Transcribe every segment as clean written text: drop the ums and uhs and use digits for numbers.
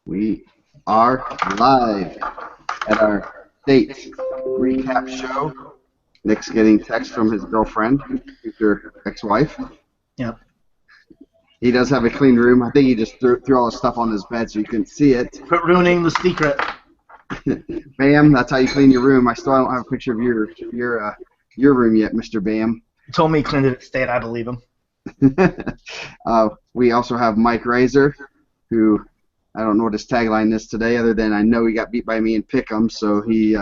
We are live at our state recap show. Nick's getting text from his girlfriend, future ex-wife. Yep. He does have a clean room. I think he just threw all his stuff on his bed so you couldn't see it. Quit ruining the secret. Bam, that's how you clean your room. I still don't have a picture of your room yet, Mr. Bam. He told me he cleaned it at state. I believe him. We also have Mike Razor, who I don't know what his tagline is today, other than I know he got beat by me in Pick'em, so he.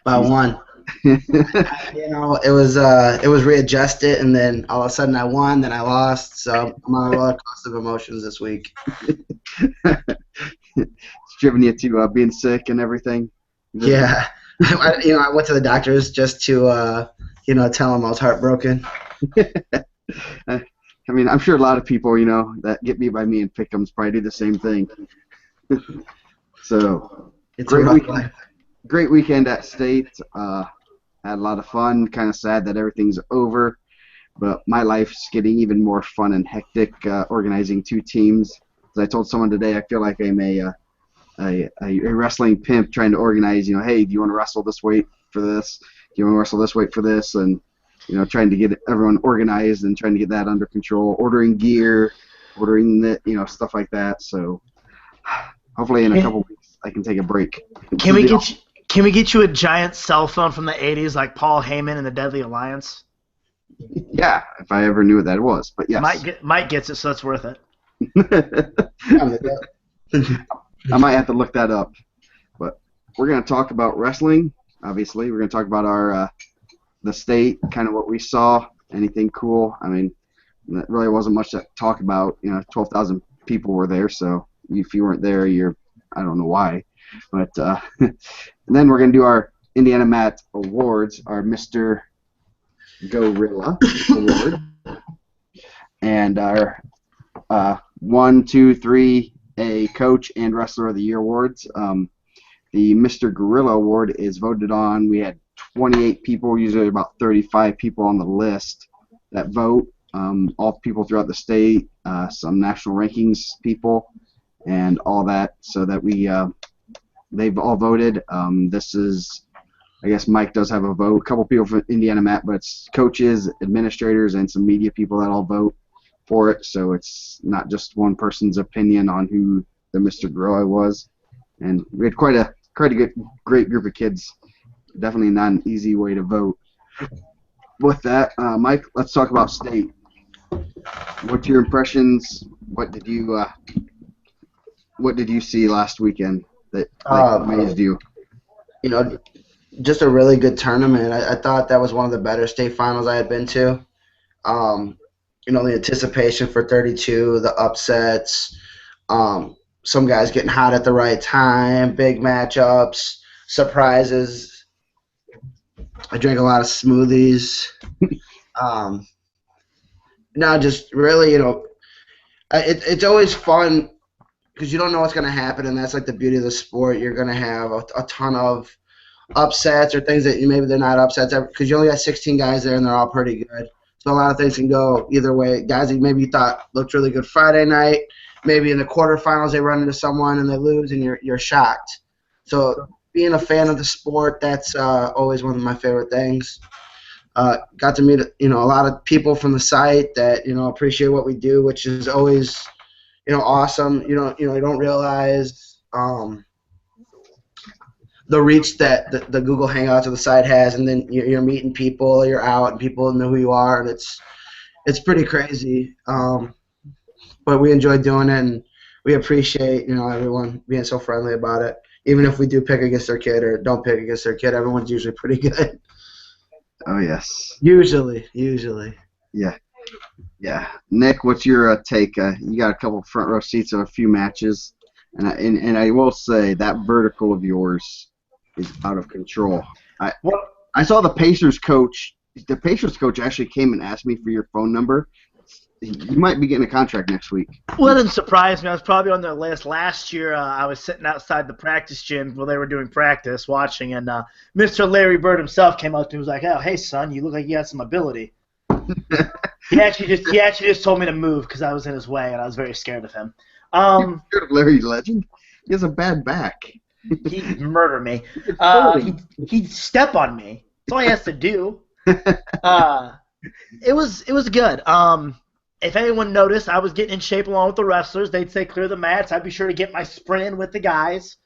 By one. It was readjusted, and then all of a sudden I won, then I lost. So I'm on a roller coaster of emotions this week. It's driven you to being sick and everything. Yeah, I went to the doctors just to tell them I was heartbroken. I mean, I'm sure a lot of people, that get beat by me in Pick'ems probably do the same thing. So, It's great weekend at state. Had a lot of fun. Kind of sad that everything's over, but my life's getting even more fun and hectic organizing two teams. As I told someone today, I feel like I'm a wrestling pimp trying to organize. Hey, do you want to wrestle this weight for this? Do you want to wrestle this weight for this? And trying to get everyone organized and trying to get that under control. Ordering gear, ordering the stuff like that. So hopefully in a couple weeks I can take a break. Can we get you a giant cell phone from the '80s like Paul Heyman and the Deadly Alliance? Yeah, if I ever knew what that was, but yes. Mike gets it, so it's worth it. I might have to look that up. But we're going to talk about wrestling. Obviously, we're going to talk about our the state, kind of what we saw, anything cool. I mean, there really wasn't much to talk about. 12,000 people were there, so if you weren't there, I don't know why. But and then we're going to do our IndianaMat awards, our Mr. Gorilla award, and our 1, 2, 3 a Coach and Wrestler of the Year awards. The Mr. Gorilla award is voted on. We had 28 people, usually about 35 people on the list that vote. All people throughout the state, some national rankings people, and all that, so that they've all voted. This is, I guess Mike does have a vote. A couple people from IndianaMat, but it's coaches, administrators, and some media people that all vote for it. So it's not just one person's opinion on who the Mr. Gorilla was. And we had quite a great group of kids. Definitely not an easy way to vote. With that, Mike, let's talk about state. What's your impressions? What did you see last weekend that amazed you? Just a really good tournament. I thought that was one of the better state finals I had been to. The anticipation for 32, the upsets, some guys getting hot at the right time, big matchups, surprises. I drank a lot of smoothies. Just really, it's always fun because you don't know what's going to happen, and that's like the beauty of the sport. You're going to have a ton of upsets or things that maybe they're not upsets because you only got 16 guys there, and they're all pretty good. So a lot of things can go either way. Guys that maybe you thought looked really good Friday night, maybe in the quarterfinals they run into someone and they lose, and you're shocked. So being a fan of the sport, that's always one of my favorite things. Got to meet a lot of people from the site that appreciate what we do, which is always awesome. You don't realize the reach that the Google Hangouts of the site has, and then you're meeting people, you're out, and people know who you are, and it's pretty crazy. But we enjoy doing it, and we appreciate everyone being so friendly about it. Even if we do pick against their kid or don't pick against their kid, everyone's usually pretty good. Oh, yes. Usually. Yeah. Nick, what's your take? You got a couple front row seats of a few matches, and I will say that vertical of yours is out of control. I saw the Pacers coach. The Pacers coach actually came and asked me for your phone number. You might be getting a contract next week. Well, it didn't surprise me. I was probably on their list last year. I was sitting outside the practice gym while they were doing practice, watching, and Mr. Larry Bird himself came up to me and was like, "Oh, hey, son, you look like you got some ability." He actually just told me to move because I was in his way, and I was very scared of him. Um, Scared of Larry Legend? He has a bad back. he'd murder me. Fold He'd him. he'd step on me. That's all he has to do. Uh, it was good. If anyone noticed, I was getting in shape along with the wrestlers. They'd say clear the mats. I'd be sure to get my sprint in with the guys.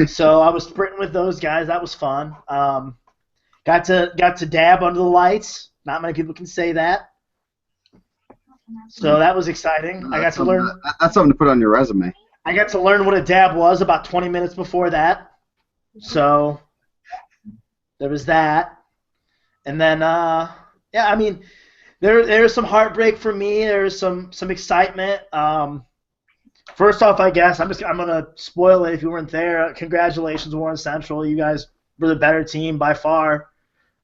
So I was sprinting with those guys. That was fun. Got to dab under the lights. Not many people can say that. So that was exciting. I got to learn. That's something to put on your resume. I got to learn what a dab was about 20 minutes before that. So there was that. And then, yeah, I mean, there's some heartbreak for me. There's some excitement. First off, I guess I'm gonna spoil it if you weren't there. Congratulations, Warren Central. You guys were the better team by far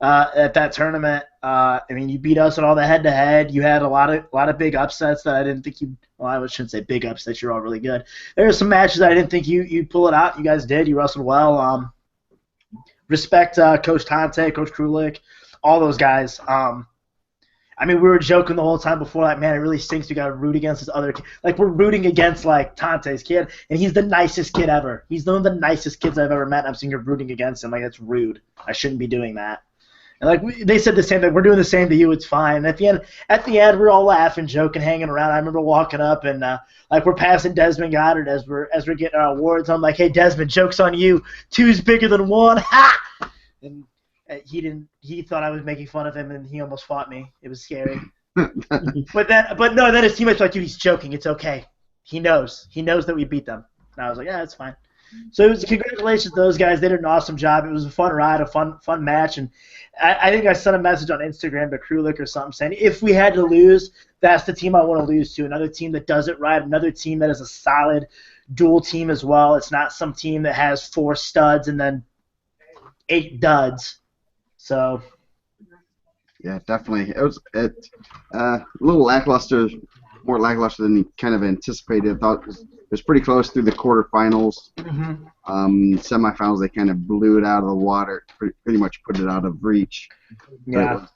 at that tournament. I mean, you beat us in all the head-to-head. You had a lot of big upsets that I didn't think you. Well, I shouldn't say big upsets. You're all really good. There were some matches that I didn't think you'd pull it out. You guys did. You wrestled well. Respect Coach Tante, Coach Krulik, all those guys. I mean, we were joking the whole time before, like, man, it really stinks we got to root against this other kid. Like, we're rooting against, like, Tante's kid, and he's the nicest kid ever. He's one of the nicest kids I've ever met, and I'm sitting here rooting against him. Like, that's rude. I shouldn't be doing that. And, like, they said the same thing. We're doing the same to you. It's fine. And at the end, we're all laughing, joking, hanging around. I remember walking up, and, like, we're passing Desmond Goddard as we're getting our awards. I'm like, hey, Desmond, joke's on you. Two's bigger than one. Ha! And he thought I was making fun of him, and he almost fought me. It was scary. but then his teammates were like, dude, he's joking. It's okay. He knows that we beat them. And I was like, yeah, that's fine. So it was congratulations to those guys. They did an awesome job. It was a fun ride, a fun match, and I think I sent a message on Instagram to Krulik or something saying if we had to lose, that's the team I want to lose to. Another team that does it right. Another team that is a solid dual team as well. It's not some team that has 4 studs and then 8 duds. So, yeah, definitely. It was a little lackluster, more lackluster than you kind of anticipated. I thought it was pretty close through the quarterfinals. Semifinals, they kind of blew it out of the water, pretty much put it out of reach. yeah.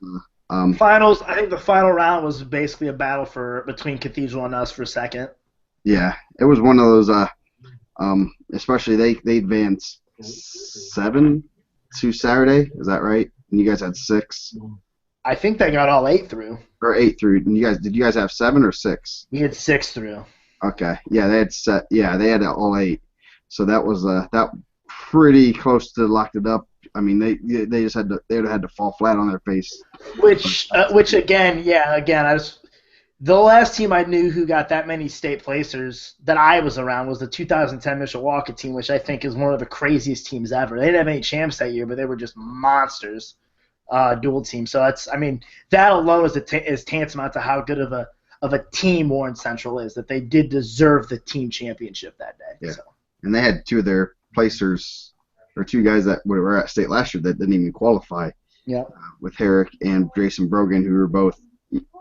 Was, Finals. I think the final round was basically a battle between Cathedral and us for second. Yeah, it was one of those. Especially they advanced 7 to Saturday. Is that right? And you guys had 6. I think they got all 8 through. Or 8 through. And did you guys have 7 or 6? We had 6 through. Okay. Yeah, they had all 8. So that was that pretty close to locked it up. I mean, they just had to fall flat on their face. Which again, the last team I knew who got that many state placers that I was around was the 2010 Mishawaka team, which I think is one of the craziest teams ever. They didn't have any champs that year, but they were just monsters, dual team. So that alone is tantamount to how good of a team Warren Central is, that they did deserve the team championship that day. Yeah, so. And they had 2 of their placers, or 2 guys that were at state last year that didn't even qualify. Yeah. With Herrick and Jason Brogan, who were both.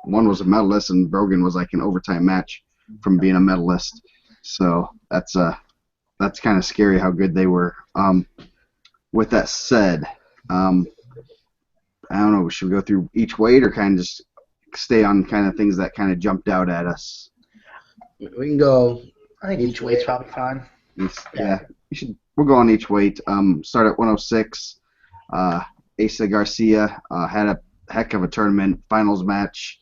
One was a medalist, and Brogan was like an overtime match from being a medalist. So that's kind of scary how good they were. With that said, I don't know. Should we go through each weight or kind of just stay on kind of things that kind of jumped out at us? We can go. I think each weight's probably fine. Yeah, we'll go on each weight. Start at 106. Asa Garcia had a heck of a tournament finals match.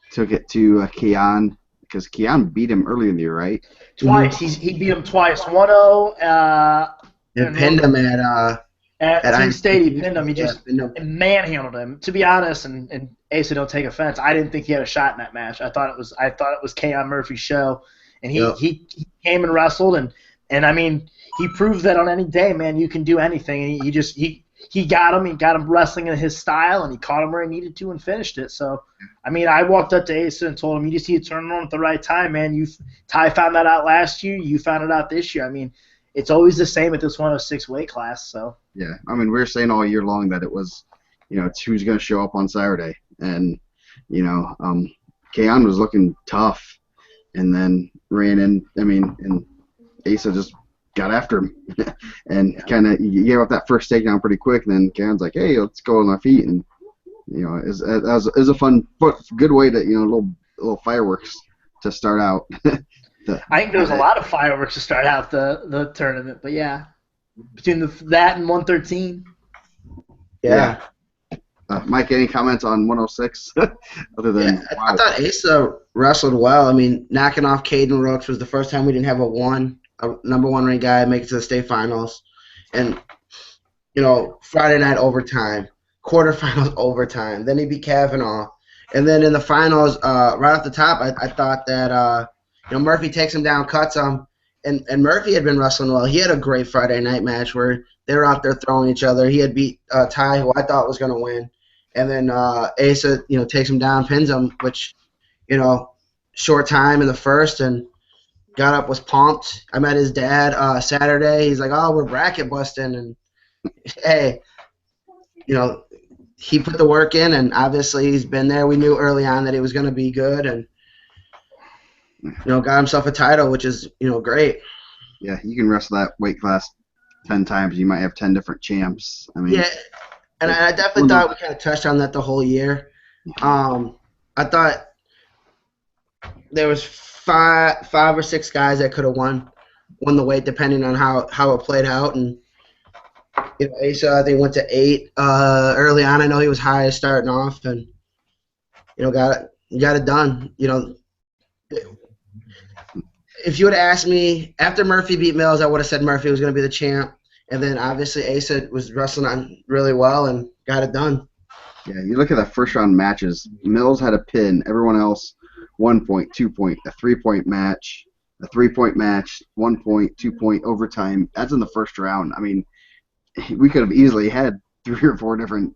Took it to Keon because Keon beat him earlier in the year, right? Twice. He beat him twice. 1-0. And pinned him at Team State. He pinned him. He just pinned him. manhandled him. To be honest, and Asa, don't take offense, I didn't think he had a shot in that match. I thought it was Keon Murphy's show, and he came and wrestled, and I mean he proved that on any day, man, you can do anything. And he got him. He got him wrestling in his style, and he caught him where he needed to and finished it. So, I mean, I walked up to Asa and told him, you just need to turn it on at the right time, man. Ty found that out last year. You found it out this year. I mean, it's always the same at this 106 weight class. So. Yeah, I mean, we were saying all year long that it was, it's who's going to show up on Saturday, and Keon was looking tough, and then ran in. I mean, and Asa just got after him and kind of he gave up that first takedown pretty quick, and then Keon's like, hey, let's go on our feet, and it was a fun, good way to little fireworks to start out. I think there was a lot of fireworks to start out the tournament, but yeah, between that and 113. Yeah. Mike, any comments on 106? Other than Yeah, I thought Asa wrestled well. I mean, knocking off Caden Rooks was the first time we didn't have a number one ranked guy make it to the state finals. And, Friday night overtime, quarterfinals overtime. Then he beat Kavanaugh. And then in the finals, right off the top, I thought that, Murphy takes him down, cuts him. And Murphy had been wrestling well. He had a great Friday night match where they were out there throwing each other. He had beat Ty, who I thought was going to win. And then Asa, takes him down, pins him, which, short time in the first, and got up, was pumped. I met his dad Saturday. He's like, "Oh, we're bracket busting," and hey, he put the work in, and obviously he's been there. We knew early on that he was going to be good, and got himself a title, which is great. Yeah, you can wrestle that weight class 10 times. You might have 10 different champs. I mean, yeah. And I definitely thought we kind of touched on that the whole year. I thought there was five or six guys that could have won the weight depending on how it played out. And Asa, I think, went to 8 early on. I know he was high starting off, and got it done. If you would have asked me after Murphy beat Mills, I would have said Murphy was going to be the champ. And then obviously Asa was wrestling on really well and got it done. Yeah, you look at the first round matches. Mills had a pin. Everyone else, 1 point, 2 point, a 3-point match, a 3-point match, 1 point, 2 point overtime. That's in the first round. I mean, we could have easily had 3 or 4 different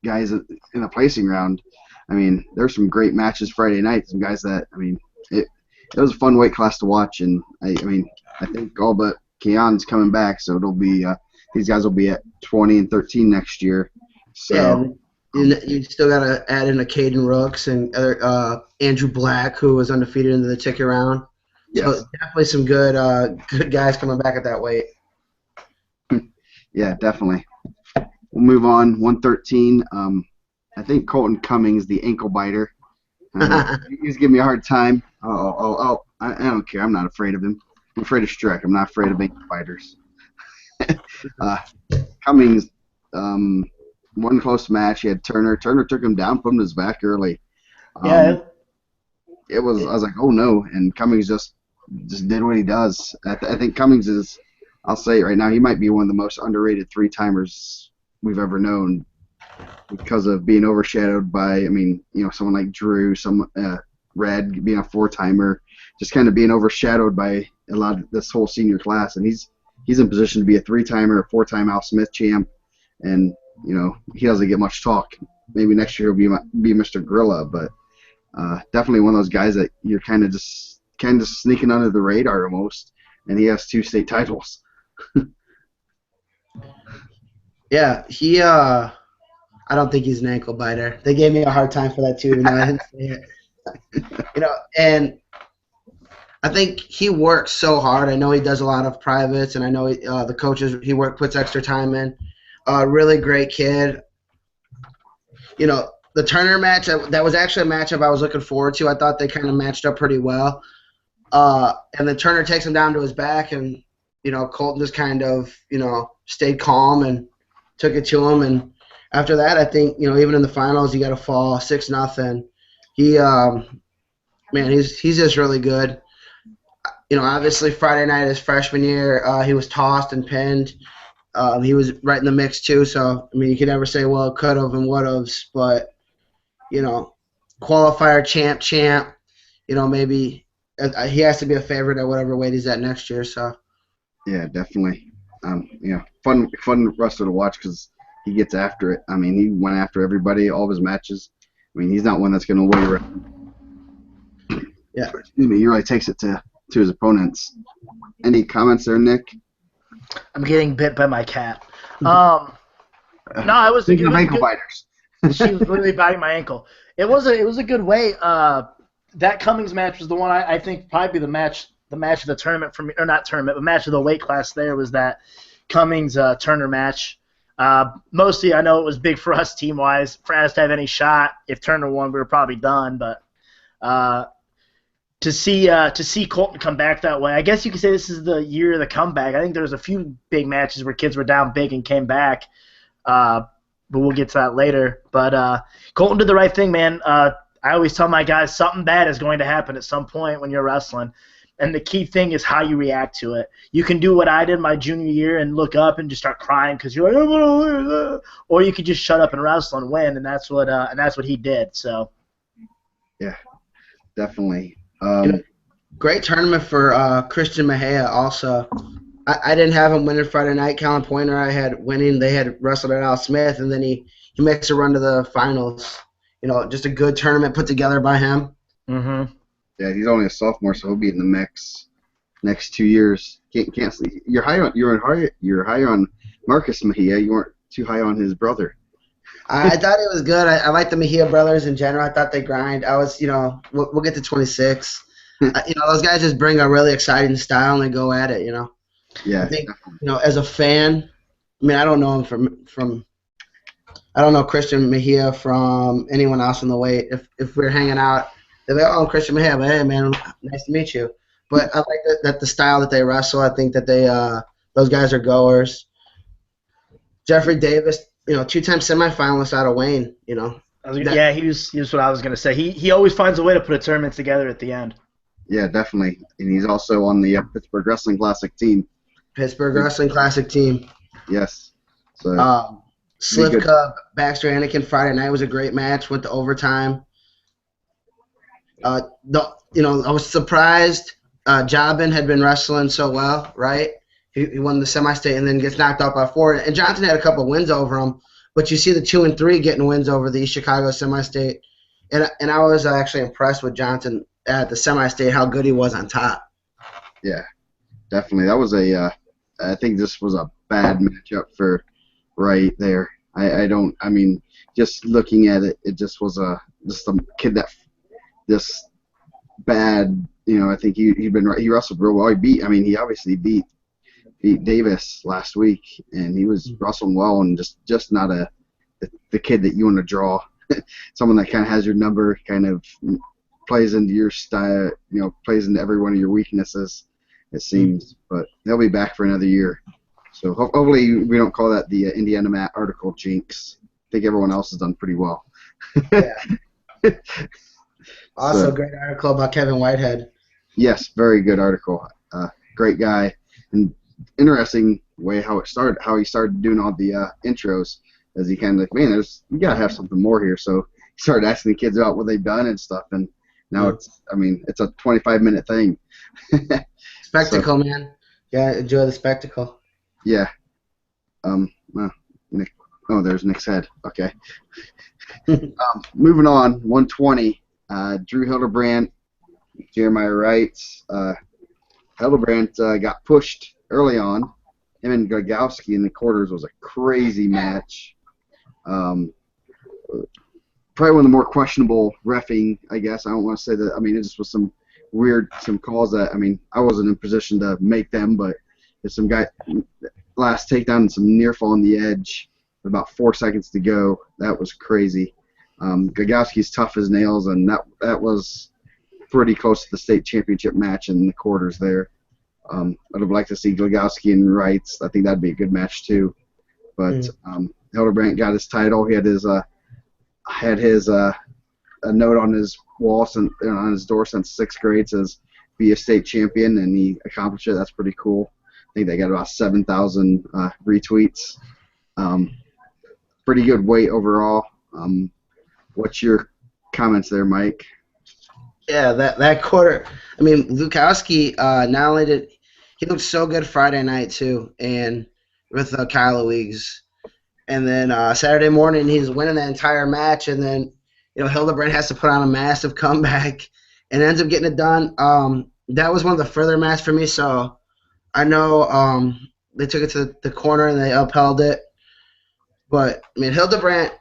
guys in the placing round. I mean, there's some great matches Friday night. Some guys that it was a fun weight class to watch, and I think all but Keon's coming back, so it'll be these guys will be at 20 and 13 next year. So you still got to add in a Caden Rooks and Andrew Black, who was undefeated in the ticket round. Yes. So definitely some good guys coming back at that weight. Yeah, definitely. We'll move on. 113. I think Colton Cummings, the ankle biter. He's giving me a hard time. I don't care. I'm not afraid of him. I'm afraid of Streck. I'm not afraid of ankle biters. Cummings, one close match. He had Turner. Turner took him down, put him to his back early. It was. I was like, oh no, and Cummings just did what he does. I think Cummings is. I'll say it right now. He might be one of the most underrated 3-timers we've ever known because of being overshadowed by. Someone like Drew, Red being a 4-timer, just kind of being overshadowed by a lot of this whole senior class, and he's in position to be a 3-timer, a 4-time Al Smith champ, and he doesn't get much talk. Maybe next year he'll be Mr. Gorilla, but definitely one of those guys that you're kind of just sneaking under the radar almost, and he has 2 state titles. Yeah, he I don't think he's an ankle biter. They gave me a hard time for that too, even though I didn't say it. And I think he works so hard. I know he does a lot of privates, and I know the coaches puts extra time in. Really great kid. The Turner match, that was actually a matchup I was looking forward to. I thought they kind of matched up pretty well. And then Turner takes him down to his back, and Colton just kind of stayed calm and took it to him. And after that, I think even in the finals, he got a fall 6-0. He he's just really good. Obviously Friday night his freshman year, he was tossed and pinned. He was right in the mix too. So you can never say well could have and would have, but qualifier champ. Maybe he has to be a favorite at whatever weight he's at next year. So yeah, definitely. Fun wrestler to watch because he gets after it. He went after everybody, all of his matches. He's not one that's going to weigh around. Yeah. Excuse me. He really takes it to his opponents. Any comments there, Nick? I'm getting bit by my cat. No, I was thinking of ankle biters. She was literally biting my ankle. It was a good way. That Cummings match was the one I think probably the match of the tournament for me, or not tournament, but match of the weight class. There was that Cummings Turner match. Mostly, I know it was big for us team wise. For us to have any shot, if Turner won, we were probably done. But to see Colton come back that way. I guess you could say this is the year of the comeback. I think there was a few big matches where kids were down big and came back, but we'll get to that later. But Colton did the right thing, man. I always tell my guys something bad is going to happen at some point when you're wrestling, and the key thing is how you react to it. You can do what I did my junior year and look up and just start crying because you're like, I'm gonna lose, or you could just shut up and wrestle and win, and that's what he did. So Yeah, definitely. Great tournament for Christian Mejia also. I didn't have him winning Friday night. Callan Pointer I had winning. They had wrestled at Al Smith, and then he makes a run to the finals. Just a good tournament put together by him. Mm-hmm. Yeah, he's only a sophomore, so he'll be in the mix next 2 years. Can't see. You're higher on Marcus Mejia. You weren't too high on his brother. I thought it was good. I like the Mejia brothers in general. I thought they grind. I was, we'll get to 26. Those guys just bring a really exciting style and they go at it. Yeah. I think, as a fan, I don't know him from I don't know Christian Mejia from anyone else in the weight. If we're hanging out, they're like, oh, I'm Christian Mejia, but hey, man, nice to meet you. But I like that the style that they wrestle. I think that those guys are goers. Jeffrey Davis, two-time semifinalist out of Wayne. Yeah, he was what I was gonna say. He always finds a way to put a tournament together at the end. Yeah, definitely, and he's also on the Pittsburgh Wrestling Classic team. Pittsburgh Wrestling Classic team. Yes. So. Slivka, Baxter, Anakin Friday night was a great match. Went to overtime. I was surprised. Jobin had been wrestling so well, right? He won the semi-state and then gets knocked out by 4. And Johnson had a couple wins over him, but you see the 2 and 3 getting wins over the East Chicago semi-state. And I was actually impressed with Johnson at the semi-state, how good he was on top. Yeah, definitely. That was I think this was a bad matchup for Wright there. Just looking at it, it just was just a kid that just bad. I think he wrestled real well. He obviously beat Davis last week, and he was wrestling well and just not the kid that you want to draw. Someone that kind of has your number, kind of plays into your style, plays into every one of your weaknesses, it seems. But they'll be back for another year. So hopefully we don't call that the IndianaMat article jinx. I think everyone else has done pretty well. Yeah. Also, great article about Kevin Whitehead. Yes, very good article. Great guy, and interesting way how he started doing all the intros. As he kind of like, man, you gotta have something more here. So he started asking the kids about what they've done and stuff, and now it's a 25-minute thing. Spectacle, man. Yeah, enjoy the spectacle. Yeah. Nick. Oh, there's Nick's head. Okay. Moving on, 120. Drew Hildebrandt, Jeremiah Wright. Hildebrandt got pushed early on. Him and Gagowski in the quarters was a crazy match. Probably one of the more questionable reffing, I guess. I don't want to say that. It just was some calls that, I wasn't in position to make them, but there's some guy last takedown and some near fall on the edge with about 4 seconds to go. That was crazy. Gagowski's tough as nails, and that was pretty close to the state championship match in the quarters there. I'd have liked to see Gagowski and Wright. I think that'd be a good match too. But Hildebrandt got his title. He had his a note on his wall on his door since 6th grade says be a state champion, and he accomplished it. That's pretty cool. I think they got about 7,000 retweets. Pretty good weight overall. What's your comments there, Mike? Yeah, that quarter. Lukowski, not only did he looked so good Friday night too, and with Kyle Weeks, and then Saturday morning he's winning the entire match, and then Hildebrandt has to put on a massive comeback and ends up getting it done. That was one of the further matches for me, so I know they took it to the corner and they upheld it. But Hildebrandt,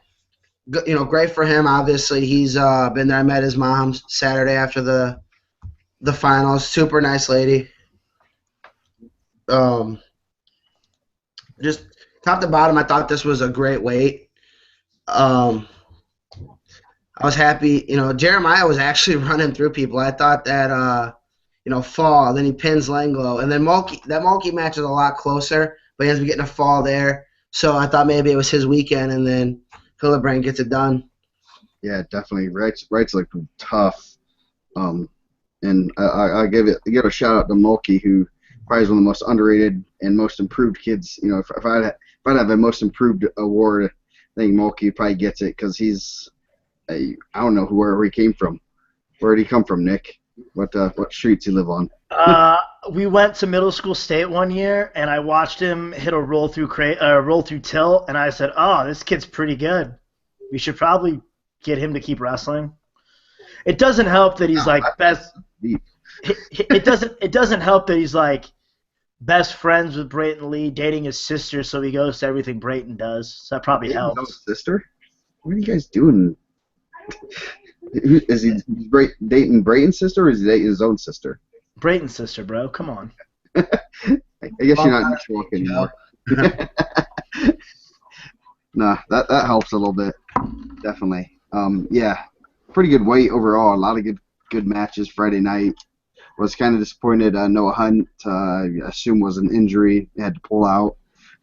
great for him. Obviously, he's been there. I met his mom Saturday after the finals. Super nice lady. Just top to bottom, I thought this was a great weight. I was happy. Jeremiah was actually running through people. I thought that fall. Then he pins Langlo, and then That Mulkey match is a lot closer, but he ends up getting a fall there. So I thought maybe it was his weekend, and then Hillebrand gets it done. Yeah, definitely. Wright's looked tough. And I give a shout out to Mulkey, who probably is one of the most underrated and most improved kids. If I'd have a most improved award, I think Mulkey probably gets it because I don't know where he came from. Where did he come from, Nick? What streets he live on? We went to middle school state one year, and I watched him hit a roll through tilt, and I said, "Oh, this kid's pretty good. We should probably get him to keep wrestling." It doesn't help that he's like best. It doesn't help that he's like best friends with Brayton Lee, dating his sister, so he goes to everything Brayton does. So that probably helps. His sister? What are you guys doing? Is he dating Brayton's sister, or is he dating his own sister? Brayton's sister, bro. Come on. I guess you're not in Mishawaka anymore. Nah, that helps a little bit, definitely. Yeah, pretty good weight overall. A lot of good matches Friday night. Was kind of disappointed. Noah Hunt, I assume, was an injury. He had to pull out.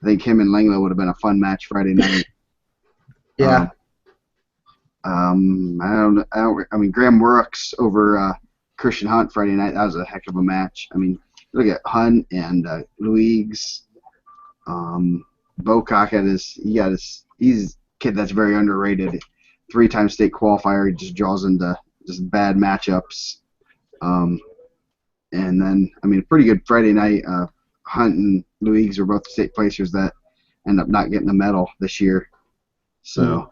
I think him and Langlo would have been a fun match Friday night. Yeah. I mean, Graham Works over Christian Hunt Friday night. That was a heck of a match. I mean, look at Hunt and Luigs. Bocock he's a kid that's very underrated. 3-time state qualifier. He just draws into just bad matchups. And then, I mean, a pretty good Friday night. Hunt and Luigs were both state placers that end up not getting a medal this year. So,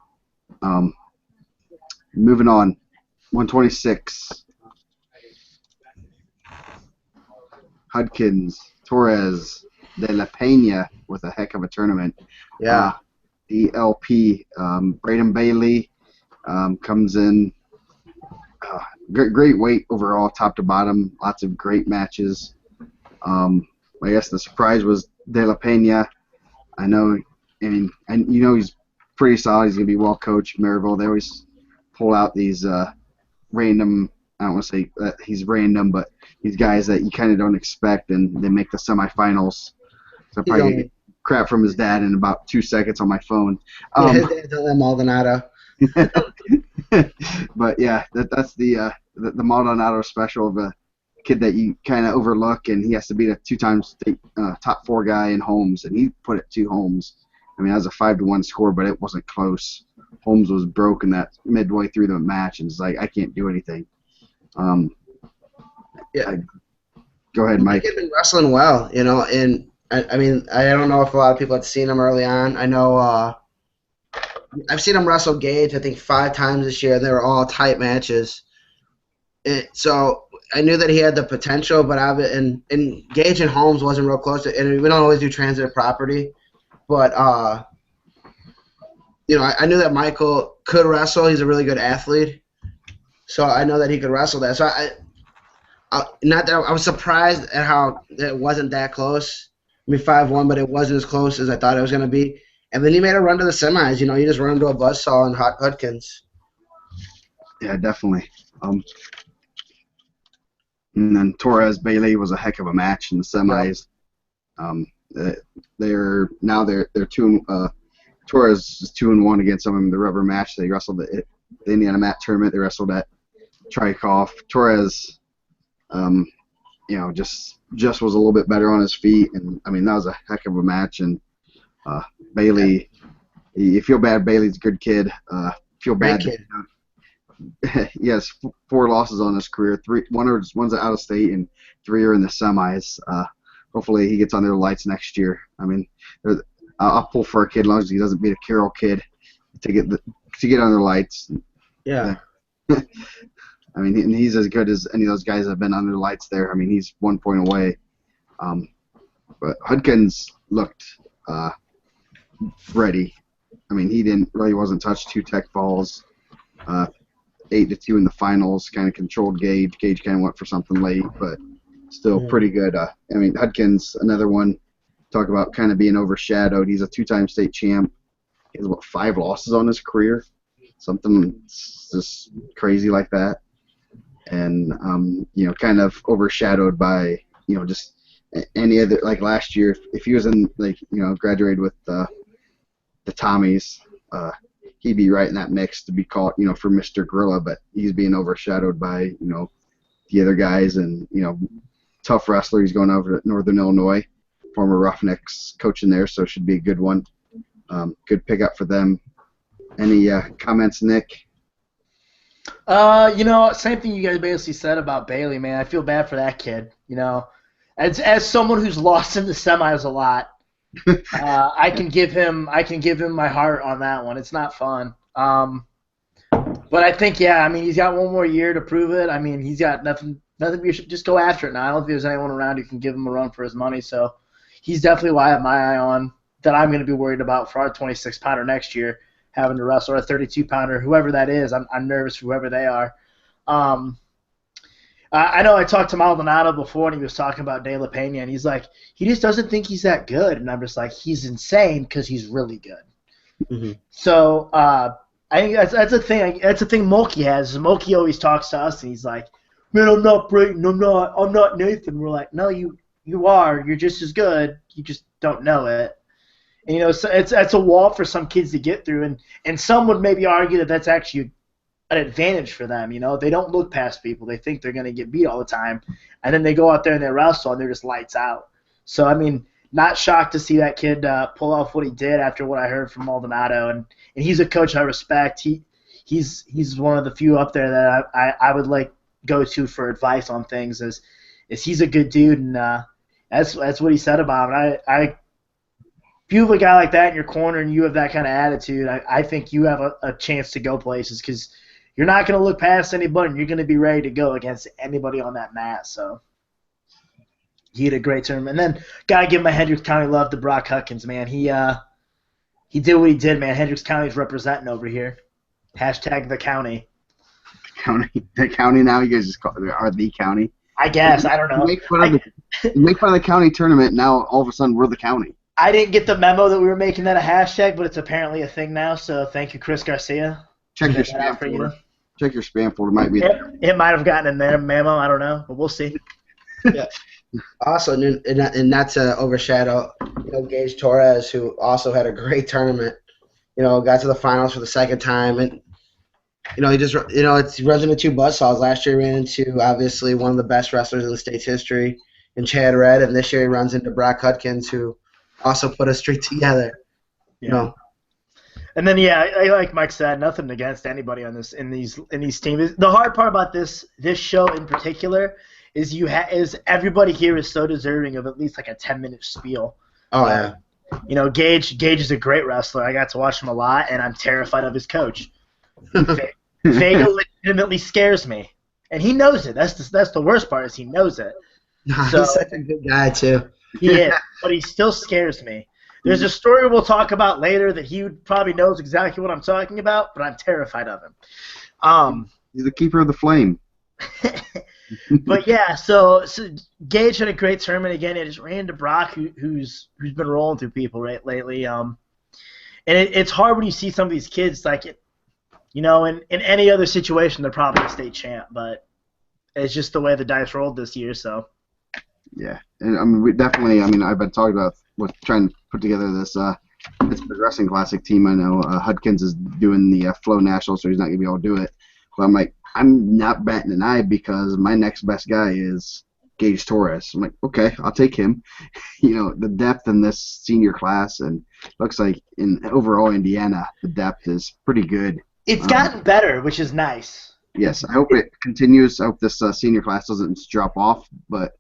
moving on, 126. Hudkins, Torres, De La Pena with a heck of a tournament. Yeah. DLP, Braden Bailey comes in. Great weight overall, top to bottom. Lots of great matches. I guess the surprise was De La Pena. He's pretty solid. He's going to be well coached. Maryville, they always pull out these random. I don't want to say that he's random, but these guys that you kind of don't expect, and they make the semifinals. So I probably get crap from his dad in about 2 seconds on my phone. His dad's on Maldonado. But yeah, that's the Maldonado special of a kid that you kind of overlook, and he has to beat a 2-time state top 4 guy in Holmes, and he put it to Holmes. I mean, that was a 5-1 score, but it wasn't close. Holmes was broken that midway through the match, and it's like, I can't do anything. Go ahead, Mike. He's been wrestling well, and I mean, I don't know if a lot of people had seen him early on. I know I've seen him wrestle Gage, I think 5 times this year. They were all tight matches. So I knew that he had the potential, but and Gage and Holmes wasn't real close. And we don't always do transitive property, but I knew that Michael could wrestle. He's a really good athlete, so I know that he could wrestle that. So I was surprised at how it wasn't that close. I mean, 5-1, but it wasn't as close as I thought it was going to be. And then he made a run to the semis. He just run into a buzzsaw and Hudkins. Yeah, definitely. And then Torres Bailey was a heck of a match in the semis. They're 2. Torres is 2-1 against them in the rubber match. They wrestled at the IndianaMat tournament. They wrestled at Trikoff. Torres, just was a little bit better on his feet, and I mean that was a heck of a match. And Bailey, you feel bad. Bailey's a good kid. Feel bad. He has 4 losses on his career. One's out of state, and 3 are in the semis. Hopefully he gets on their lights next year. I mean, I'll pull for a kid as long as he doesn't beat a Carroll kid to get on their lights. Yeah. I mean, and he's as good as any of those guys that have been under the lights there. I mean, he's 1 point away. But Hudkins looked ready. I mean, he wasn't touched 2 tech falls. 8-2 in the finals, kind of controlled Gage. Gage kind of went for something late, but still pretty good. I mean, Hudkins, another one. Talk about kind of being overshadowed. He's a 2-time state champ. He has, 5 losses on his career? something just crazy like that, and kind of overshadowed by just any other, like last year. If he was in, like, graduated with the Tommies, he'd be right in that mix to be called, for Mr. Gorilla, but he's being overshadowed by the other guys, and tough wrestler. He's going over to Northern Illinois, former Roughnecks coaching there, so it should be a good one. Good pickup for them. Any comments, Nick? Same thing you guys basically said about Bailey, man. I feel bad for that kid. As someone who's lost in the semis a lot, I can give him my heart on that one. It's not fun. But I think, he's got one more year to prove it. He's got nothing. You should just go after it now. I don't think there's anyone around who can give him a run for his money. So he's definitely who I have my eye on, that I'm going to be worried about for our 26-pounder next year, having to wrestle our 32-pounder, whoever that is. I'm nervous for whoever they are. I know I talked to Maldonado before, and he was talking about De La Pena, and he's like, he just doesn't think he's that good. And I'm just like, he's insane because he's really good. Mm-hmm. So I think that's a thing. That's a thing Mulkey has. Mulkey always talks to us, and he's like, man, I'm not Brayton. I'm not Nathan. We're like, no, you are. You're just as good. You just don't know it. And, so it's a wall for some kids to get through, and some would maybe argue that that's actually an advantage for them. They don't look past people. They think they're going to get beat all the time, and then they go out there and they wrestle, and they're just lights out. So, not shocked to see that kid pull off what he did after what I heard from Maldonado, and he's a coach I respect. He's one of the few up there that I would like go to for advice on things. Is he's a good dude, and that's what he said about him. If you have a guy like that in your corner and you have that kind of attitude, I think you have a chance to go places, because you're not going to look past anybody, and you're going to be ready to go against anybody on that mat. So he had a great tournament. And then got to give my Hendricks County love to Brock Hutkins, man. He did what he did, man. Hendricks County's representing over here. Hashtag the county. The county now? You guys just are the county? I guess. I don't know. You make fun of the county tournament, now all of a sudden we're the county. I didn't get the memo that we were making that a hashtag, but it's apparently a thing now, so thank you, Chris Garcia. Check your spam folder. Check your spam folder. Might be it might have gotten in there, memo. I don't know, but we'll see. Yeah. Also, and not to overshadow, Gage Torres, who also had a great tournament. Got to the finals for the second time, and he runs into two buzzsaws. Last year, he ran into obviously one of the best wrestlers in the state's history in Chad Red, and this year he runs into Brock Hutkins, who also put a streak together. And then like Mike said, nothing against anybody on this in these teams. The hard part about this show in particular is is everybody here is so deserving of at least like a 10-minute spiel. Oh yeah. Gage is a great wrestler. I got to watch him a lot, and I'm terrified of his coach. Vega legitimately scares me, and he knows it. That's the worst part, is he knows it. He's such a good guy too. He is, but he still scares me. There's a story we'll talk about later that he probably knows exactly what I'm talking about, but I'm terrified of him. He's the keeper of the flame. But yeah, so Gage had a great tournament again. It just ran into Brock, who's been rolling through people lately. And it's hard when you see some of these kids, like in any other situation they're probably a state champ, but it's just the way the dice rolled this year. So. Yeah, and we definitely. I've been talking about trying to put together this wrestling classic team. I know Hudkins is doing the Flow National, so he's not gonna be able to do it. But I'm like, I'm not batting an eye, because my next best guy is Gage Torres. I'm like, okay, I'll take him. The depth in this senior class, and looks like in overall Indiana, the depth is pretty good. It's gotten better, which is nice. Yes, I hope it continues. I hope this senior class doesn't drop off, but.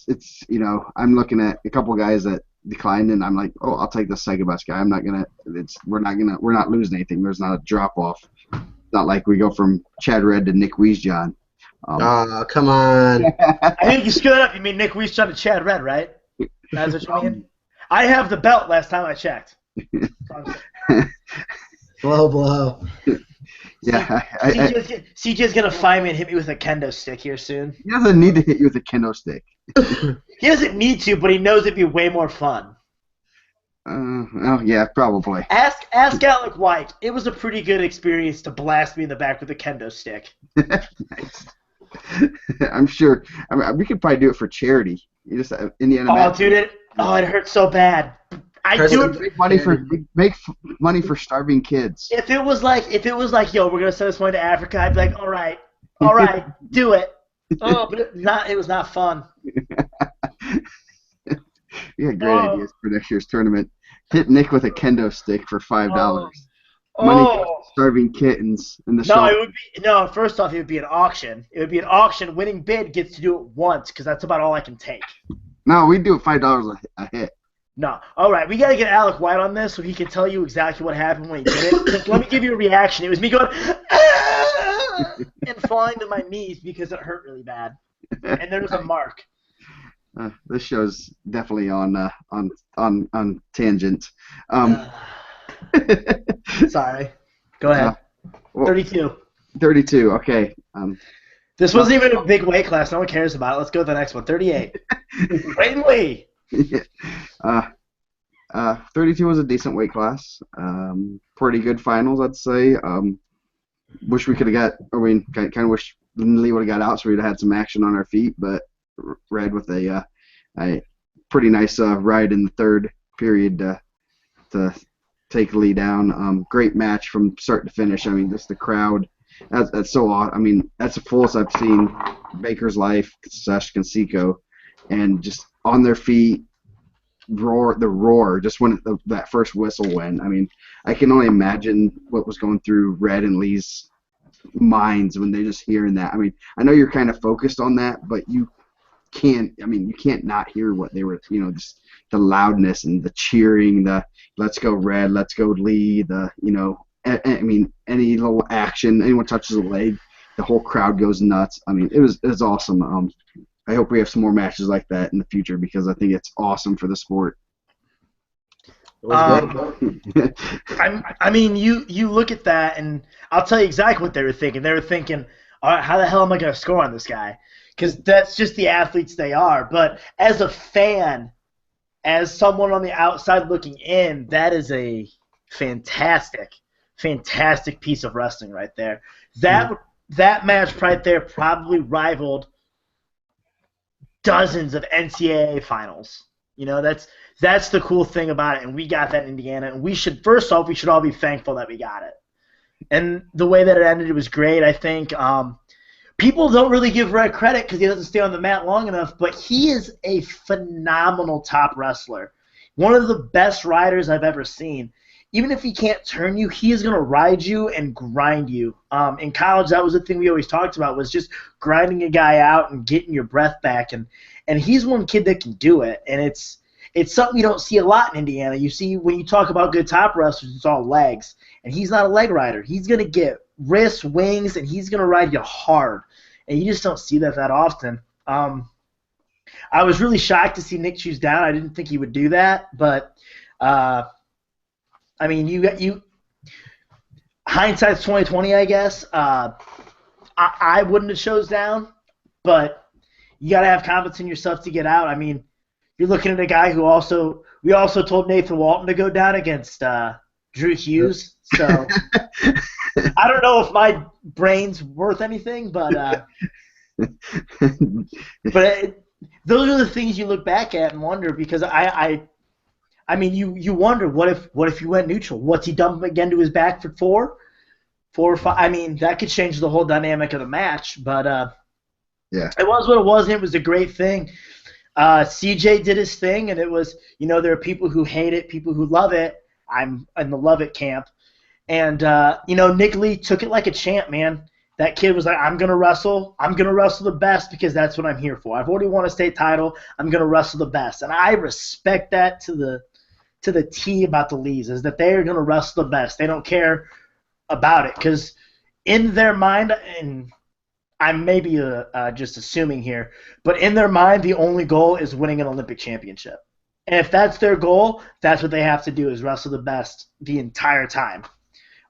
It's I'm looking at a couple guys that declined, and I'm like, oh, I'll take the second best guy. We're not losing anything. There's not a drop off. It's not like we go from Chad Red to Nick Wiesjohn. Oh, come on. I think you screwed up. You mean Nick Wiesjohn to Chad Red, right? That's what you mean? I have the belt last time I checked. Blow. Yeah, CJ's gonna find me and hit me with a kendo stick here soon. He doesn't need to hit you with a kendo stick. He doesn't need to, but he knows it'd be way more fun. Oh yeah, probably. Ask Alec White. It was a pretty good experience to blast me in the back with a kendo stick. Nice. I'm sure. I mean, we could probably do it for charity. You just Indiana Oh, Mat. dude, it hurt so bad. I Chris, do I'm it. Make money for money for starving kids. If it was like, yo, we're gonna send this money to Africa, I'd be like, all right, do it. Oh, but it was not fun. We had great Oh, ideas for next year's tournament. Hit Nick with a kendo stick for oh, $5. Money goes oh. to starving kittens in the No, it shelter. would be no. First off, it would be an auction. It would be an auction. Winning bid gets to do it once because that's about all I can take. No, we do it $5 a hit. No. All right, we got to get Alec White on this so he can tell you exactly what happened when he did it. Let me give you a reaction. It was me going "Ah!" and falling to my knees because it hurt really bad, and there was a mark. This show's definitely on tangent. Um, Sorry. Go uh, ahead. well, 32. 32. Okay. This wasn't even a big weight class. No one cares about it. Let's go to the next one. 38. Brayden Lee. uh, 32 was a decent weight class. Pretty good finals, I'd say. Wish we could have got. I mean, kind of wish Lee would have got out so we'd have had some action on our feet. But Red with a pretty nice ride in the third period to take Lee down. Great match from start to finish. I mean, just the crowd. That's so awesome. I mean, that's the fullest I've seen Baker's Life / Conseco, and just on their feet, roar just when that first whistle went. I mean, I can only imagine what was going through Red and Lee's minds when they're just hearing that. I mean, I know you're kind of focused on that, but you can't. I mean, you can't not hear what they were. Just the loudness and the cheering, the "Let's go Red, let's go Lee," I mean, any little action, anyone touches a leg, the whole crowd goes nuts. I mean, it was awesome. I hope we have some more matches like that in the future because I think it's awesome for the sport. it was good. I mean, you look at that, and I'll tell you exactly what they were thinking. They were thinking, all right, how the hell am I going to score on this guy? Because that's just the athletes they are. But as a fan, as someone on the outside looking in, that is a fantastic, fantastic piece of wrestling right there. That match right there probably rivaled dozens of NCAA finals. That's the cool thing about it, and we got that in Indiana. And we should all be thankful that we got it. And the way that it ended, it was great. I think people don't really give Red credit because he doesn't stay on the mat long enough, but he is a phenomenal top wrestler. One of the best riders I've ever seen. Even if he can't turn you, he is going to ride you and grind you. In college, that was the thing we always talked about, was just grinding a guy out and getting your breath back. And he's one kid that can do it. And it's something you don't see a lot in Indiana. You see, when you talk about good top wrestlers, it's all legs. And he's not a leg rider. He's going to get wrists, wings, and he's going to ride you hard. And you just don't see that often. I was really shocked to see Nick choose down. I didn't think he would do that. But I mean, you hindsight's 2020, I guess. I wouldn't have chose down, but you got to have confidence in yourself to get out. I mean, you're looking at a guy who we also told Nathan Walton to go down against Drew Hughes. So I don't know if my brain's worth anything, but those are the things you look back at and wonder, because I mean, you wonder, what if you went neutral? What's he done again to his back for 4 or 5? I mean, that could change the whole dynamic of the match. But Yeah. it was what it was, and it was a great thing. CJ did his thing, and it was, there are people who hate it, people who love it. I'm in the love it camp. And, Nick Lee took it like a champ, man. That kid was like, I'm going to wrestle. I'm going to wrestle the best because that's what I'm here for. I've already won a state title. I'm going to wrestle the best. And I respect that to the T about the Lees, is that they are going to wrestle the best. They don't care about it, because in their mind, and I'm maybe just assuming here, but in their mind, the only goal is winning an Olympic championship. And if that's their goal, that's what they have to do, is wrestle the best the entire time.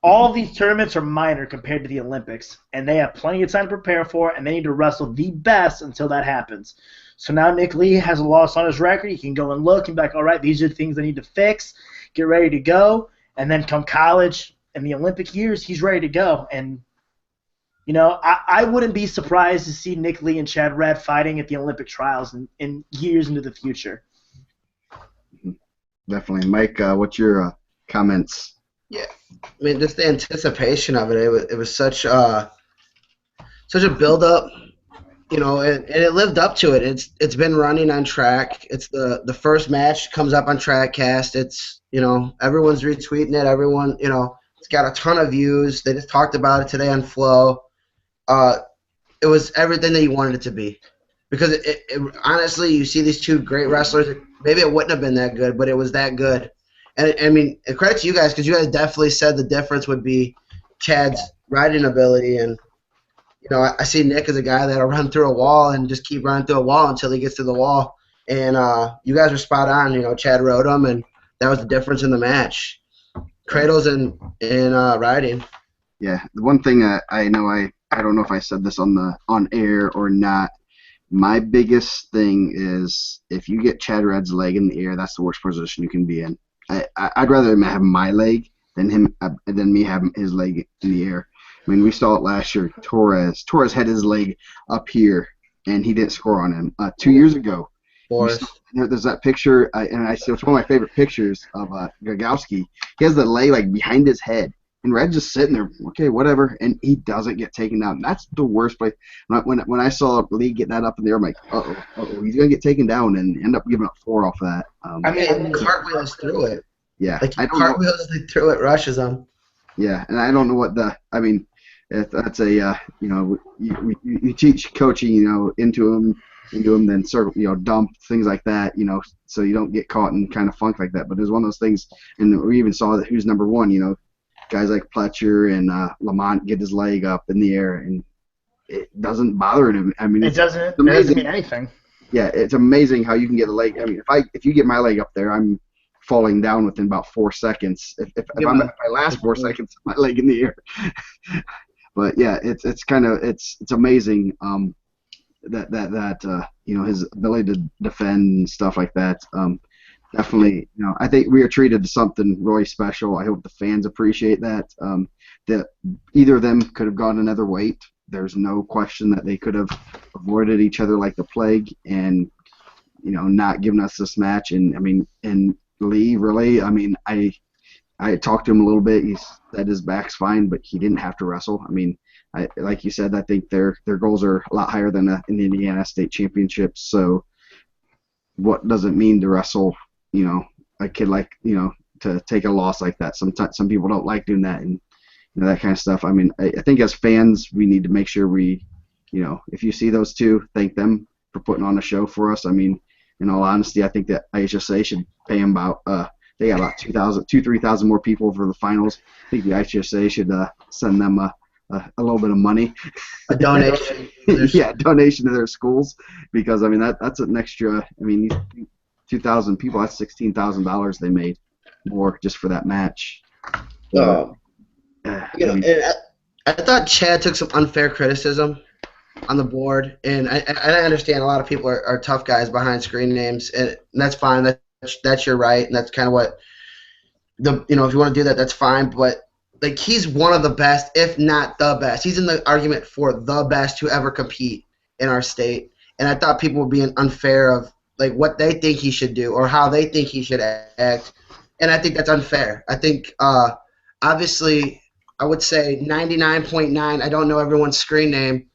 All of these tournaments are minor compared to the Olympics, and they have plenty of time to prepare for it, and they need to wrestle the best until that happens. So now Nick Lee has a loss on his record. He can go and look and be like, all right, these are the things I need to fix, get ready to go. And then come college and the Olympic years, he's ready to go. And, I wouldn't be surprised to see Nick Lee and Chad Red fighting at the Olympic trials in years into the future. Definitely. Mike, what's your comments? Yeah, I mean, just the anticipation of it. It was such a build-up, and it lived up to it. It's been running on track. It's the first match comes up on TrackCast. It's everyone's retweeting it. Everyone it's got a ton of views. They just talked about it today on Flow. It was everything that you wanted it to be, because it honestly, you see these two great wrestlers. Maybe it wouldn't have been that good, but it was that good. And I mean, credit to you guys, because you guys definitely said the difference would be Chad's riding ability. And I see Nick as a guy that'll run through a wall and just keep running through a wall until he gets to the wall. And you guys were spot on. Chad rode him, and that was the difference in the match. Cradles and riding. Yeah, the one thing I know, I don't know if I said this on air or not. My biggest thing is if you get Chad Red's leg in the air, that's the worst position you can be in. I'd rather him have my leg than me having his leg in the air. I mean, we saw it last year. Torres had his leg up here, and he didn't score on him. 2 years ago, there's that picture, and I see it's one of my favorite pictures of Gagowski. He has the leg like behind his head, and Red's just sitting there, okay, whatever, and he doesn't get taken down. That's the worst place. When I saw Lee get that up in the air, I'm like, he's gonna get taken down and end up giving up 4 off of that. I mean, cartwheels through it. Yeah, like cartwheels through it, rushes them. Yeah, and I don't know what if that's a you teach coaching into them, then circle, dump things like that, so you don't get caught in kind of funk like that. But there's one of those things, and we even saw that who's number one, guys like Pletcher and Lamont get his leg up in the air, and it doesn't bother him. I mean, it doesn't mean anything. Yeah, it's amazing how you can get a leg. I mean, if you get my leg up there, I'm falling down within about 4 seconds. If my last 4 seconds, my leg in the air. But yeah, it's amazing that his ability to defend and stuff like that. Definitely, I think we are treated to something really special. I hope the fans appreciate that. That either of them could have gone another weight. There's no question that they could have avoided each other like the plague, and not given us this match. And I mean, and Lee really, I mean, I talked to him a little bit. He said his back's fine, but he didn't have to wrestle. I mean, like you said, I think their goals are a lot higher than in the Indiana State Championships. So, what does it mean to wrestle? A kid like to take a loss like that. Sometimes some people don't like doing that, and that kind of stuff. I mean, I think as fans, we need to make sure we, if you see those two, thank them for putting on a show for us. I mean, in all honesty, I think that IHSA should pay them about. They got about 3,000 more people for the finals. I think the IHSA should send them a little bit of money, a donation. Yeah, donation to their schools, because I mean that's an extra. I mean, 2,000 people, that's $16,000 they made more just for that match. I thought Chad took some unfair criticism on the board, and I understand a lot of people are tough guys behind screen names, and that's fine. That's your right, and that's kind of what if you want to do that, that's fine. But like, he's one of the best, if not the best. He's in the argument for the best to ever compete in our state, and I thought people were being unfair of like what they think he should do or how they think he should act, and I think that's unfair. I think obviously I would say 99.9. I don't know everyone's screen name,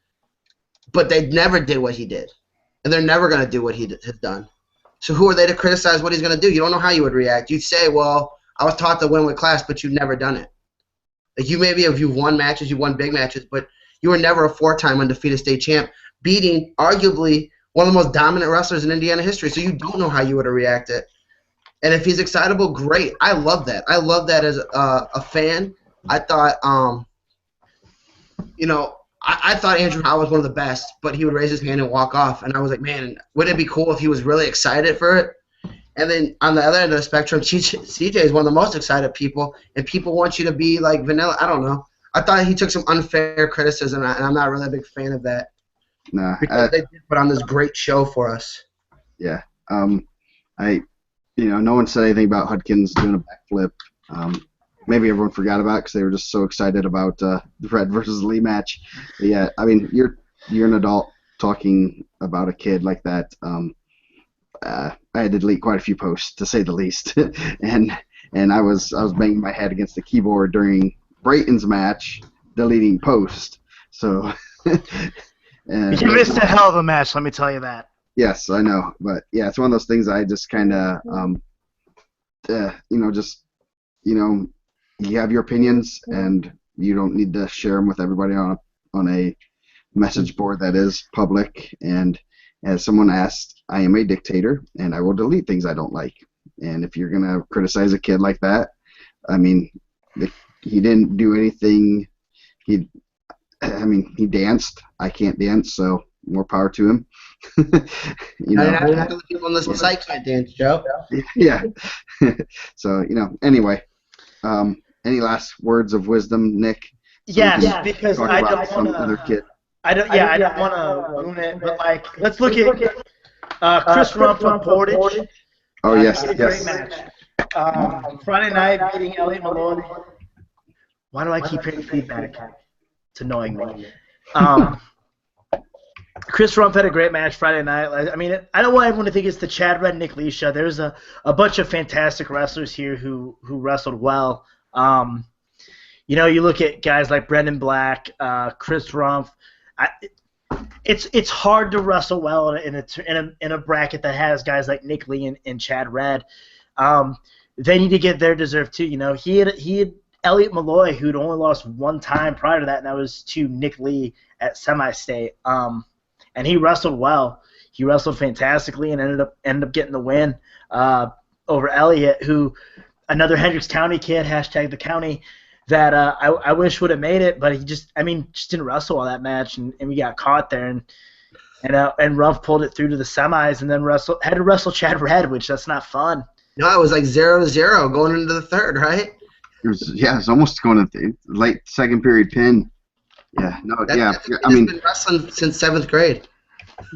but they never did what he did, and they're never going to do what he has done. So who are they to criticize what he's going to do? You don't know how you would react. You'd say, well, I was taught to win with class, but you've never done it. Like, you've won matches, you've won big matches, but you were never a 4-time undefeated state champ, beating arguably one of the most dominant wrestlers in Indiana history. So you don't know how you would have reacted. And if he's excitable, great. I love that. I love that as a fan. I thought, I thought Andrew Howe was one of the best, but he would raise his hand and walk off. And I was like, man, wouldn't it be cool if he was really excited for it? And then on the other end of the spectrum, CJ is one of the most excited people, and people want you to be like vanilla. I don't know. I thought he took some unfair criticism, and I'm not really a big fan of that. Nah. Because they did put on this great show for us. Yeah. No one said anything about Hudkins doing a backflip. Maybe everyone forgot about it because they were just so excited about the Red versus Lee match. But yeah, I mean, you're an adult talking about a kid like that. I had to delete quite a few posts, to say the least, and I was banging my head against the keyboard during Brayton's match, deleting post. So. You missed a hell of a match, let me tell you that. Yes, I know, but yeah, it's one of those things I just kind of, you have your opinions, and you don't need to share them with everybody on a message board that is public. And as someone asked, I am a dictator, and I will delete things I don't like. And if you're gonna criticize a kid like that, I mean, he didn't do anything. He danced. I can't dance, so more power to him. Not people on this site can't dance, Joe. Yeah. So anyway, any last words of wisdom, Nick? Yes, because I don't some want other kid. I don't want to ruin it, but let's look at Chris Rumpf on Portage. Oh yes, He had a great match. Friday night beating Elliot Malloy. Why do I keep hearing feedback? It's annoying me. Chris Rumpf had a great match Friday night. I mean, I don't want everyone to think it's the Chad Red Nick Lee show. There's a bunch of fantastic wrestlers here who wrestled well. You look at guys like Brendan Black, Chris Rumpf. It's hard to wrestle well in a bracket that has guys like Nick Lee and Chad Red. They need to get their deserve too. He had Elliot Malloy, who'd only lost one time prior to that, and that was to Nick Lee at semi-state. And he wrestled well. He wrestled fantastically and ended up getting the win over Elliot, who another Hendricks County kid, # the county, that I wish would have made it, but he just didn't wrestle all that match, and we got caught there, and Rumpf pulled it through to the semis, and then had to wrestle Chad Red, which that's not fun. No, it was like 0-0 going into the third, right? It was almost going to the late second period pin. Yeah, no, He's been wrestling since 7th grade.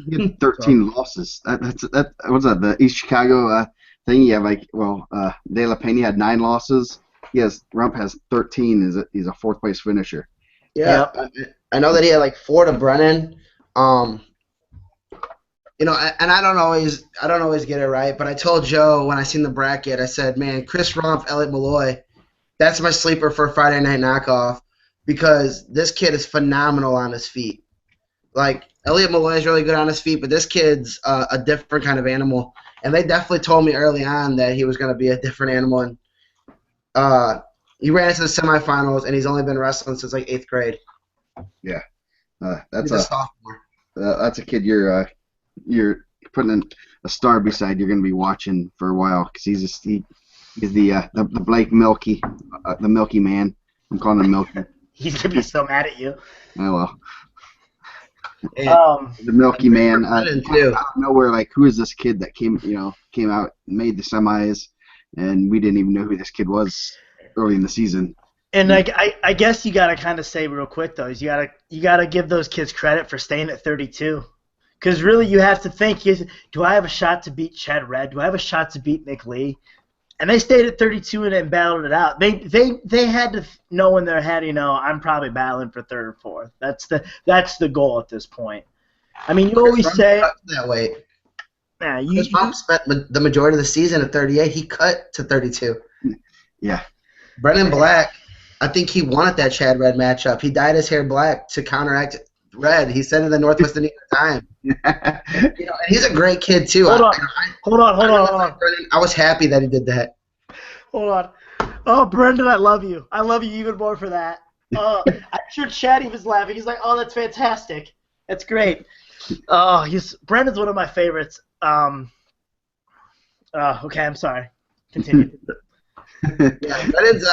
He had 13 losses. What's that? The East Chicago thing? Yeah, De La Peña had 9 losses. Rumpf has 13. He's a 4th place finisher. Yeah, I know that he had 4 to Brennan. And I don't always get it right, but I told Joe when I seen the bracket, I said, man, Chris Rumpf, Elliot Malloy, that's my sleeper for Friday Night Knockoff, because this kid is phenomenal on his feet. Elliot Malloy is really good on his feet, but this kid's a different kind of animal. And they definitely told me early on that he was going to be a different animal. And he ran into the semifinals, and he's only been wrestling since 8th grade. Yeah, he's a sophomore. That's a kid you're putting a star beside. You're going to be watching for a while, because he's the Blake Milky, the Milky Man. I'm calling him Milky. He's gonna be so mad at you. Oh well. The Milky Man. Out of nowhere, who is this kid that came out, made the semis, and we didn't even know who this kid was early in the season. And I guess you gotta kind of say real quick though, is you gotta give those kids credit for staying at 32, because really you have to think: do I have a shot to beat Chad Red? Do I have a shot to beat Nick Lee? And they stayed at 32 and battled it out. They had to know in their head, I'm probably battling for 3rd or 4th. That's the goal at this point. I mean, you always say that way. Yeah, His mom spent the majority of the season at 38. He cut to 32. Yeah. Brendan Black, I think he wanted that Chad Red matchup. He dyed his hair black to counteract Red. He said in the Northwest Indiana Time. And he's a great kid too. Hold on. I was happy that he did that. Hold on. Oh, Brendan, I love you. I love you even more for that. I'm sure Chaddy was laughing. He's like, "Oh, that's fantastic. That's great." Oh, Brendan's one of my favorites. Okay, I'm sorry. Continue. Yeah, Brendan's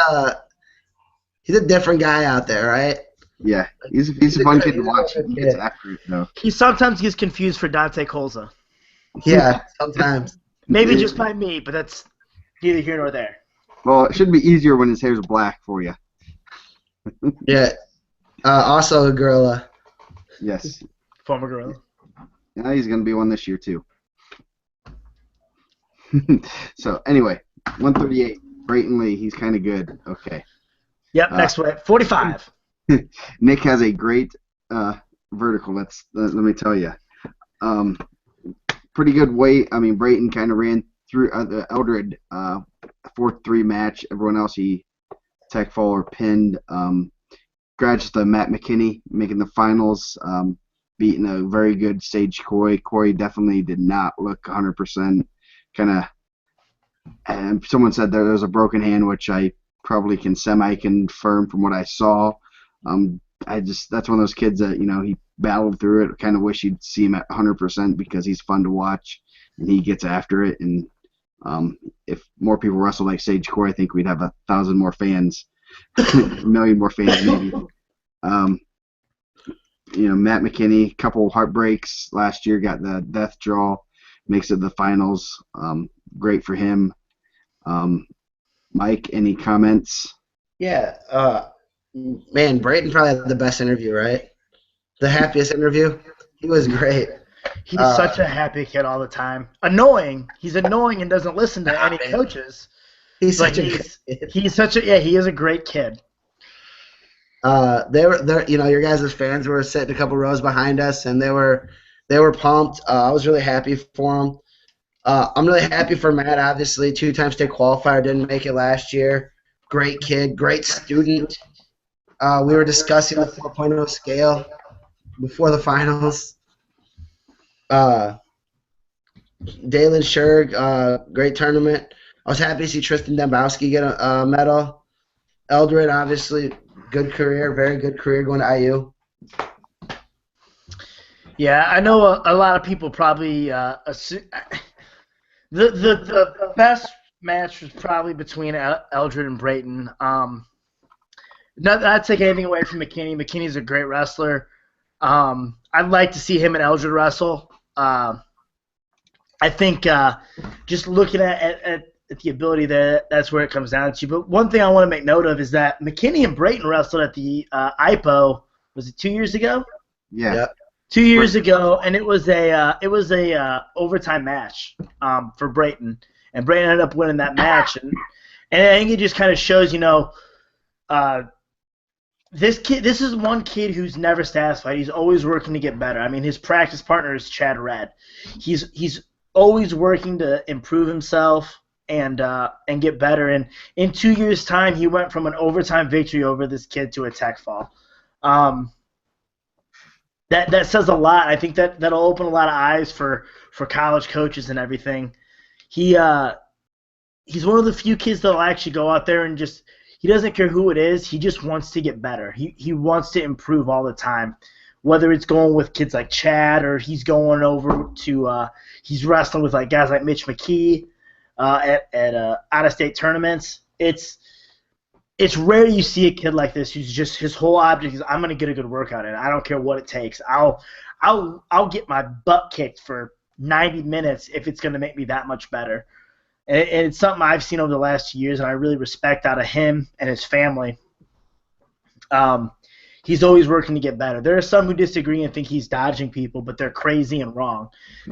he's a different guy out there, right? Yeah, he's a fun kid to watch. He gets after it, though. He sometimes gets confused for Dante Colza. Yeah, sometimes. Maybe just by me, but that's neither here nor there. Well, it should be easier when his hair's black for you. Yeah. Also a gorilla. Yes. Former Gorilla. Yeah, he's going to be one this year too. So anyway, 138. Brayton Lee, he's kind of good. Okay. Yep, next way. 45. Nick has a great vertical. Let me tell you. Pretty good weight. I mean, Brayton kind of ran through the Eldred 4-3 match. Everyone else he tech fall or pinned. Congrats to Matt McKinney making the finals, beating a very good Sage Coy. Coy definitely did not look 100%. Kind of, and someone said there was a broken hand, which I probably can semi-confirm from what I saw. That's one of those kids that, he battled through it. Kind of wish you'd see him at 100% because he's fun to watch and he gets after it. And if more people wrestle like Sage Core, I think we'd have 1,000 more fans, a million more fans maybe. Matt McKinney, couple heartbreaks last year, got the death draw, makes it the finals. Great for him. Mike, any comments? Yeah. Man, Brayton probably had the best interview, right? The happiest interview. He was great. He's such a happy kid all the time. Annoying. He's annoying and doesn't listen to any coaches. He's such a good kid. He is a great kid. Your guys' fans were sitting a couple rows behind us, and they were pumped. I was really happy for them. I'm really happy for Matt. Obviously, 2-time state qualifier, didn't make it last year. Great kid, great student. We were discussing the 4.0 scale before the finals. Dalen Scherg, great tournament. I was happy to see Tristan Dembowski get a medal. Eldred, obviously, good career, very good career going to IU. Yeah, I know a lot of people probably assume the best match was probably between Eldred and Brayton. Not take anything away from McKinney. McKinney's a great wrestler. I'd like to see him and Eldred wrestle. I think just looking at the ability there, that's where it comes down to. But one thing I want to make note of is that McKinney and Brayton wrestled at the IPO. Was it 2 years ago? Yeah. Yep. 2 years ago, and it was a overtime match for Brayton, and Brayton ended up winning that match, and I think it just kind of shows, this is one kid who's never satisfied. He's always working to get better. I mean, his practice partner is Chad Red. He's always working to improve himself and get better. And in 2 years' time, he went from an overtime victory over this kid to a tech fall. That says a lot. I think that'll open a lot of eyes for college coaches and everything. He's one of the few kids that'll actually go out there and just – he doesn't care who it is. He just wants to get better. He wants to improve all the time, whether it's going with kids like Chad or he's going over to he's wrestling with guys like Mitch McKee at out-of-state tournaments. It's rare you see a kid like this who's just his whole object is I'm going to get a good workout in. I don't care what it takes. I'll get my butt kicked for 90 minutes if it's going to make me that much better. And it's something I've seen over the last 2 years, and I really respect out of him and his family. He's always working to get better. There are some who disagree and think he's dodging people, but they're crazy and wrong.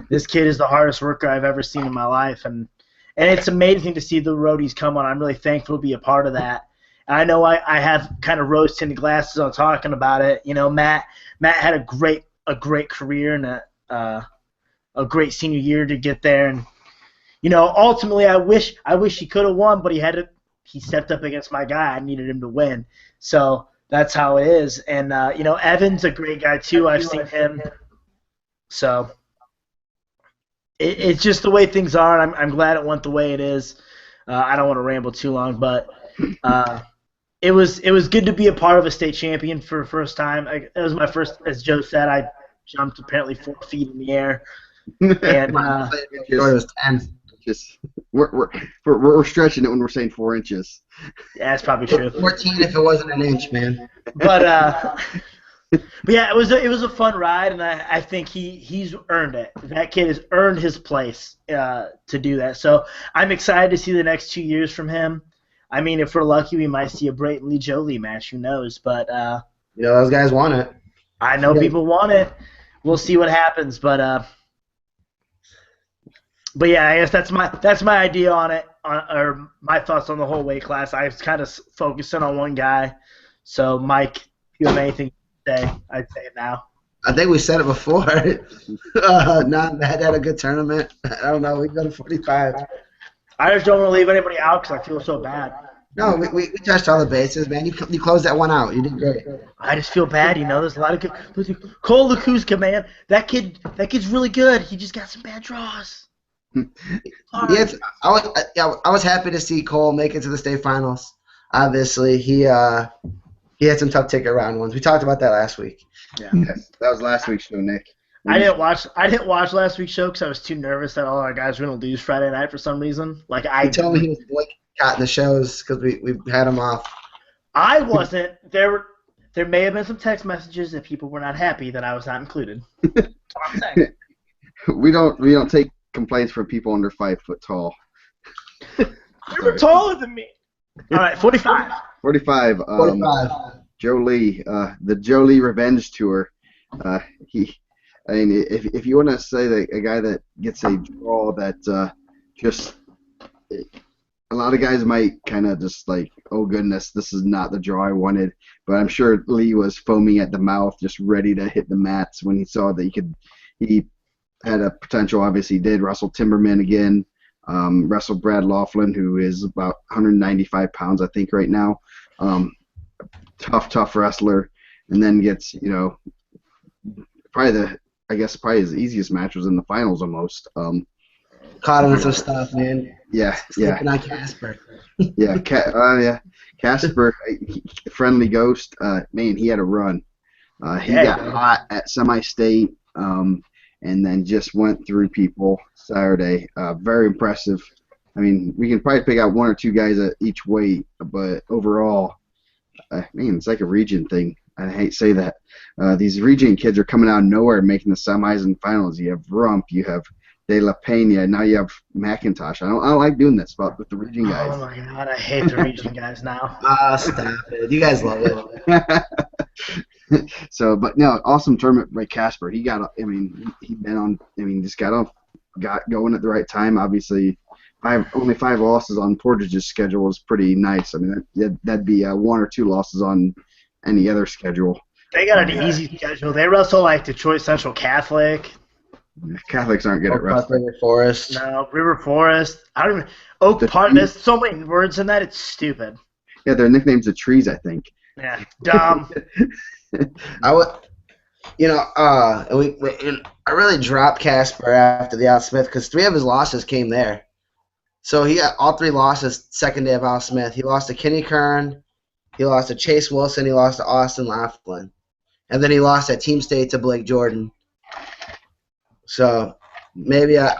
This kid is the hardest worker I've ever seen in my life, and it's amazing to see the road he's come on. I'm really thankful to be a part of that. And I know I have kind of rose-tinted glasses on talking about it. Matt had a great career and a great senior year to get there, and ultimately, I wish he could have won, but he stepped up against my guy. I needed him to win. So that's how it is. And, Evan's a great guy, too. I've seen him. So it's just the way things are, and I'm glad it went the way it is. I don't want to ramble too long, but it was good to be a part of a state champion for the first time. It was my first, as Joe said, I jumped apparently 4 feet in the air. And it was 10. We're stretching it when we're saying 4 inches. Yeah, that's probably true. 14 if it wasn't an inch, man. But yeah, it was a fun ride, and I think he's earned it. That kid has earned his place to do that. So I'm excited to see the next 2 years from him. I mean, if we're lucky, we might see a Brayton Lee Jolie match. Who knows? But those guys want it. I know people want it. we'll see what happens. But yeah, I guess that's my idea on it, or my thoughts on the whole weight class. I was kind of focusing on one guy. So, Mike, if you have anything to say, I'd say it now. I think we said it before. Matt had a good tournament. I don't know. We go to 45. I just don't want to leave anybody out because I feel so bad. No, we touched all the bases, man. You closed that one out. You did great. I just feel bad, There's a lot of good. Cole Lukuska, man, that kid's really good. He just got some bad draws. Yes, I was happy to see Cole make it to the state finals. Obviously, he had some tough ticket round ones. We talked about that last week. Yeah, that was last week's show, Nick. I didn't watch last week's show because I was too nervous that all our guys were gonna lose Friday night for some reason. He told me he was boycotting the shows because we had him off. I wasn't. There may have been some text messages that people were not happy that I was not included. That's what I'm saying. We don't take complaints from people under 5 foot tall. You were taller than me. All right, 45. 45. Joe Lee, the Joe Lee Revenge Tour. If you want to say that a guy that gets a draw that just a lot of guys might kind of just like, oh goodness, this is not the draw I wanted. But I'm sure Lee was foaming at the mouth, just ready to hit the mats when he saw that he had a potential. Obviously, he did wrestle Timberman again. Wrestled Brad Laughlin, who is about 195 pounds, I think, right now. Tough wrestler, and then gets, probably his easiest match was in the finals almost. Caught him with some stuff, man. Yeah. Stepping on Casper. Yeah, Casper, friendly ghost. Man, he had a run. He got hot at semi-state, and then just went through people Saturday. Very impressive. I mean, we can probably pick out one or two guys at each weight, but overall, man, it's like a region thing. I hate to say that. These region kids are coming out of nowhere making the semis and finals. You have Rump, you have De La Pena, now you have McIntosh. I don't like doing this with the region guys. Oh my God, I hate the region guys now. Stop it. You guys love it. So, but no, awesome tournament by Casper. He got just got going at the right time. Obviously, only 5 losses on Portage's schedule is pretty nice. I mean, that'd be 1 or 2 losses on any other schedule. They got an easy schedule. They wrestle like Detroit Central Catholic. Catholics aren't good at wrestling. River Forest. No, River Forest. I don't even. Oak Park. There's so many words in that. It's stupid. Yeah, their nicknames are trees, I think. Yeah, dumb. I really dropped Casper after the Al Smith because 3 of his losses came there. So he got all 3 losses second day of Al Smith. He lost to Kenny Kern, he lost to Chase Wilson, he lost to Austin Laughlin, and then he lost at Team State to Blake Jordan. So maybe at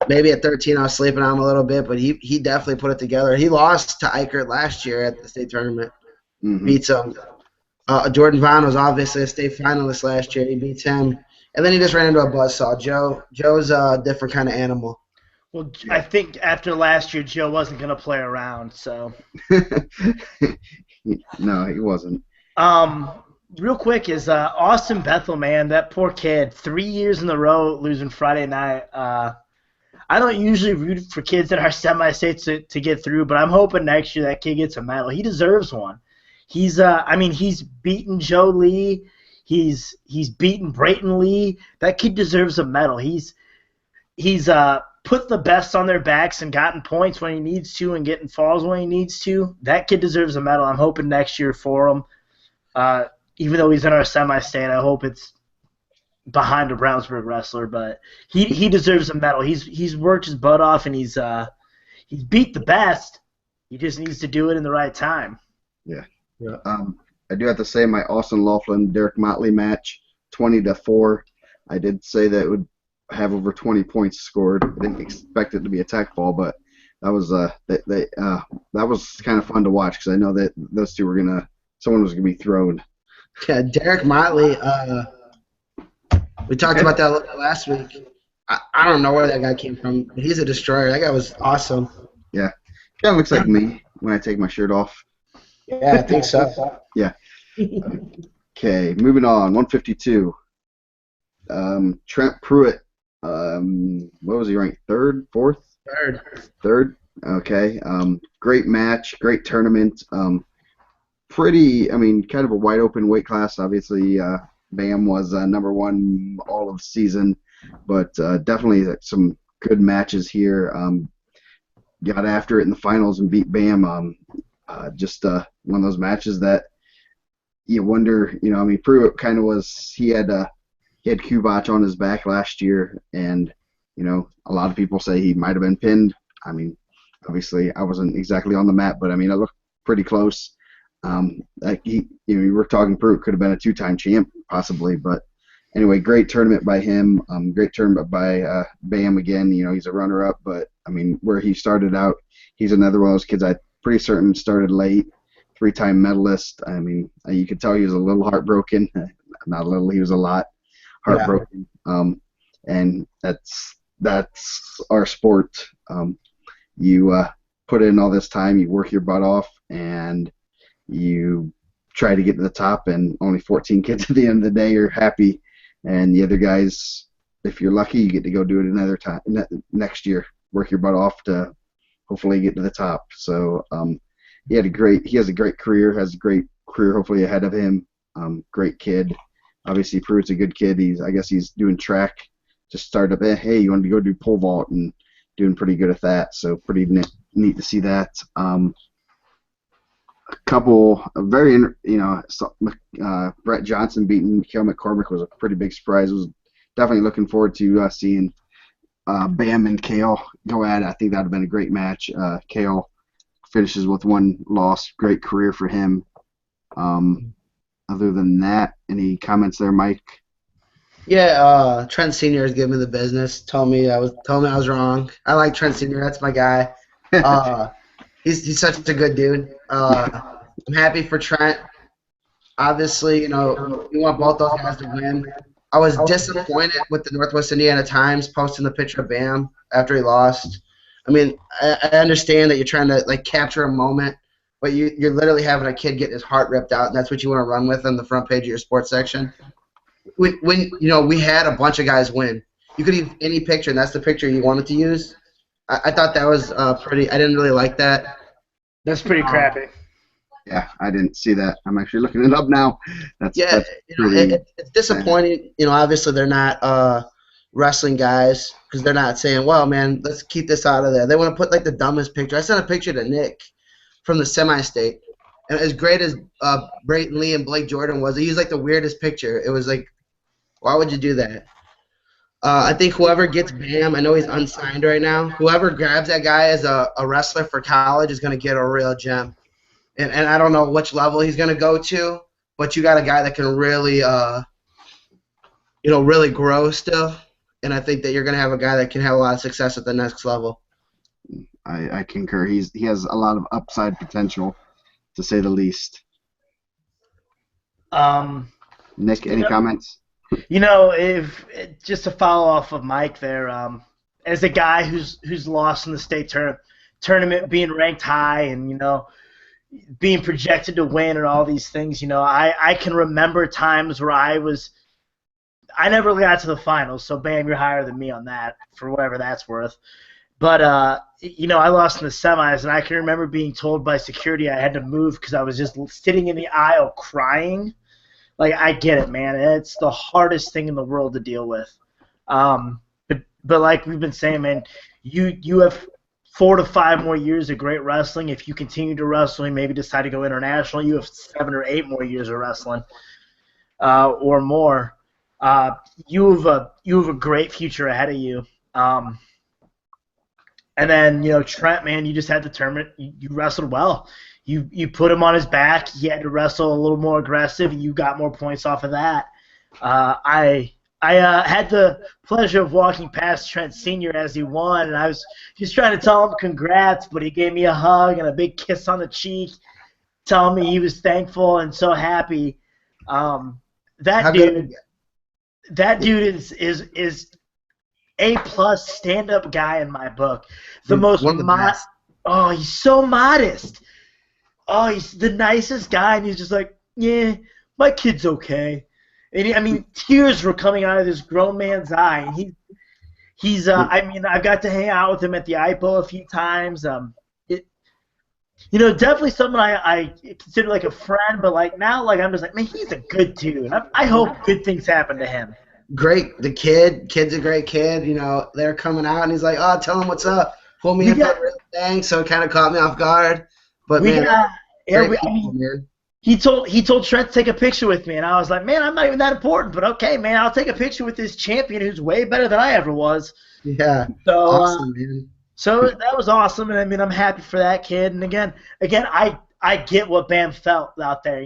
13 I was sleeping on him a little bit, but he definitely put it together. He lost to Eichert last year at the state tournament. Mm-hmm. Beats him. Jordan Vaughn was obviously a state finalist last year. He beats him. And then he just ran into a buzzsaw. Joe's a different kind of animal. Well, I think after last year, Joe wasn't going to play around, so. No, he wasn't. Real quick is Austin Bethel, man, that poor kid, 3 years in a row losing Friday night. I don't usually root for kids that are semi-states to get through, but I'm hoping next year that kid gets a medal. He deserves one. He's beaten Joe Lee. He's beaten Brayton Lee. That kid deserves a medal. He's put the best on their backs and gotten points when he needs to and getting falls when he needs to. That kid deserves a medal. I'm hoping next year for him. Even though he's in our semi-state, I hope it's behind a Brownsburg wrestler. But he deserves a medal. He's worked his butt off and he's beat the best. He just needs to do it in the right time. Yeah. I do have to say my Austin Laughlin Derek Motley match, 20-4. I did say that it would have over 20 points scored. I didn't expect it to be a tech ball, but that was that was kind of fun to watch because I know that those two someone was gonna be thrown. Yeah, Derek Motley. We talked about that a little bit last week. I don't know where that guy came from, but he's a destroyer. That guy was awesome. Yeah, kind of looks like me when I take my shirt off. Yeah, I think so. Yeah. Okay, moving on. 152. Trent Pruitt. What was he ranked? Third, fourth, Third. third? Okay. Great match, great tournament. Pretty, I mean, kind of a wide open weight class. Obviously, Bam was number one all of the season, but definitely some good matches here. Got after it in the finals and beat Bam. Just one of those matches that you wonder, I mean, Pruitt kind of was, he had Kubac on his back last year, and, a lot of people say he might have been pinned. I mean, obviously, I wasn't exactly on the mat, but I mean, I looked pretty close. Like you were talking, Pruitt could have been a two-time champ, possibly, but anyway, great tournament by him. Great tournament by Bam again. He's a runner-up, but I mean, where he started out, he's another one of those kids I'm pretty certain started late, three-time medalist. I mean, you could tell he was a little heartbroken. Not a little, he was a lot heartbroken. Yeah. And that's our sport. You put in all this time, you work your butt off, and you try to get to the top, and only 14 kids at the end of the day are happy, and the other guys, if you're lucky, you get to go do it another time next year. Work your butt off to hopefully get to the top. So he has a great career, has a great career hopefully ahead of him. Great kid. Obviously, Pruitt's a good kid. I guess he's doing track. Just started up. Hey, you want to go do pole vault, and doing pretty good at that. So pretty neat to see that. A couple very, Brett Johnson beating Cale McCormick was a pretty big surprise. I was definitely looking forward to seeing Bam and Cale go at it. I think that would have been a great match. Cale finishes with one loss. Great career for him. Other than that, any comments there, Mike? Yeah, Trent Senior has given me the business. Told me I was wrong. I like Trent Senior. That's my guy. He's such a good dude. I'm happy for Trent. Obviously, we want both those guys to win. I was disappointed with the Northwest Indiana Times posting the picture of Bam after he lost. I mean, I understand that you're trying to capture a moment, but you're literally having a kid get his heart ripped out, and that's what you want to run with on the front page of your sports section. When we had a bunch of guys win, you could use any picture, and that's the picture you wanted to use. I thought that was pretty. I didn't really like that. That's pretty crappy. Yeah, I didn't see that. I'm actually looking it up now. That's it's disappointing. Obviously they're not wrestling guys because they're not saying, well, man, let's keep this out of there. They want to put the dumbest picture. I sent a picture to Nick from the semi-state, and as great as Brayton Lee and Blake Jordan was, he used the weirdest picture. It was why would you do that? I think whoever gets Bam, I know he's unsigned right now, whoever grabs that guy as a wrestler for college is going to get a real gem. And I don't know which level he's going to go to, but you got a guy that can really, really grow still. And I think that you're going to have a guy that can have a lot of success at the next level. I concur. He has a lot of upside potential, to say the least. Nick, any comments? If just to follow off of Mike there, as a guy who's lost in the state tournament, being ranked high, and being projected to win and all these things, I can remember times where I never got to the finals. So Bam, you're higher than me on that, for whatever that's worth. But I lost in the semis, and I can remember being told by security I had to move because I was just sitting in the aisle crying. I get it, man. It's the hardest thing in the world to deal with. But like we've been saying, man, you have 4 to 5 more years of great wrestling. If you continue to wrestle and maybe decide to go international, you have 7 or 8 more years of wrestling or more. You have a great future ahead of you. And then, Trent, man, you just had the tournament. You wrestled well. You put him on his back. He had to wrestle a little more aggressive, and you got more points off of that. I had the pleasure of walking past Trent Sr. as he won, and I was just trying to tell him congrats, but he gave me a hug and a big kiss on the cheek, telling me he was thankful and so happy. That dude is A+ stand-up guy in my book. He's so modest. Oh, he's the nicest guy, and he's just like, yeah, my kid's okay. And I mean, tears were coming out of this grown man's eye. And he's I mean, I've got to hang out with him at the IPO a few times. Definitely someone I consider like a friend, but like now, like I'm just like, man, he's a good dude. And I hope good things happen to him. Great. The kid's a great kid. They're coming out, and he's like, oh, tell him what's up. Pull me in for a real thing, so it kind of caught me off guard. But, man, man. He told Trent to take a picture with me, and I was like, man, I'm not even that important, but okay, man, I'll take a picture with this champion who's way better than I ever was. Yeah, so, awesome, man. So that was awesome, and I mean, I'm happy for that kid. And again, I get what Bam felt out there.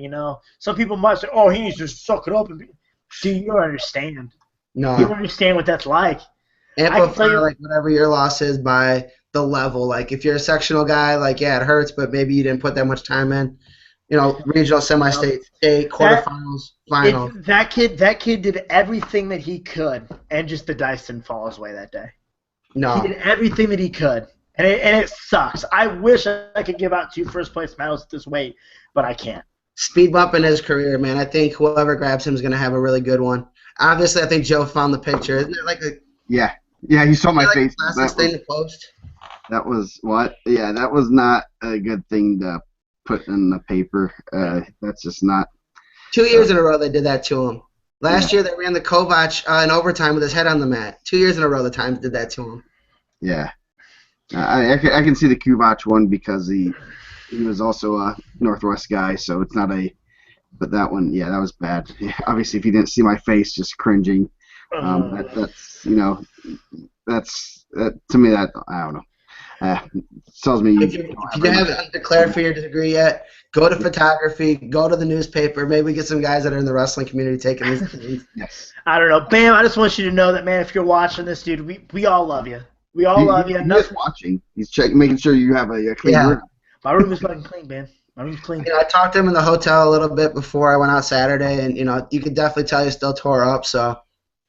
Some people might say, oh, he needs to suck it up. Do you understand? No. You understand what that's like. Amplify like whatever your loss is by the level. Like if you're a sectional guy, like yeah, it hurts, but maybe you didn't put that much time in. Regional, semi-state, state, quarterfinals, final. That kid did everything that he could, and just the dice didn't fall his way that day. No. He did everything that he could, and it sucks. I wish I could give out 2 first-place medals at this weight, but I can't. Speed bump in his career, man. I think whoever grabs him is going to have a really good one. Obviously, I think Joe found the picture. Isn't it like a Yeah, he saw my face. Thing to post. That was what? Yeah, that was not a good thing to put in the paper. That's just not. 2 years in a row they did that to him. Last year they ran the Kovac in overtime with his head on the mat. 2 years in a row the Times did that to him. Yeah. I can see the Kovac one because he was also a Northwest guy, so it's not a. But that one, yeah, that was bad. Yeah, obviously, if you didn't see my face, just cringing, that's to me that I don't know. Tells me if you haven't declared for your degree yet, go to photography, go to the newspaper. Maybe we get some guys that are in the wrestling community taking these things. Yes. I don't know, Bam. I just want you to know that, man. If you're watching this, dude, we all love you. We all love you. He's watching. He's making sure you have a clean room. My room is fucking clean, man. My room's clean. I talked to him in the hotel a little bit before I went out Saturday, and you could definitely tell he's still tore up. So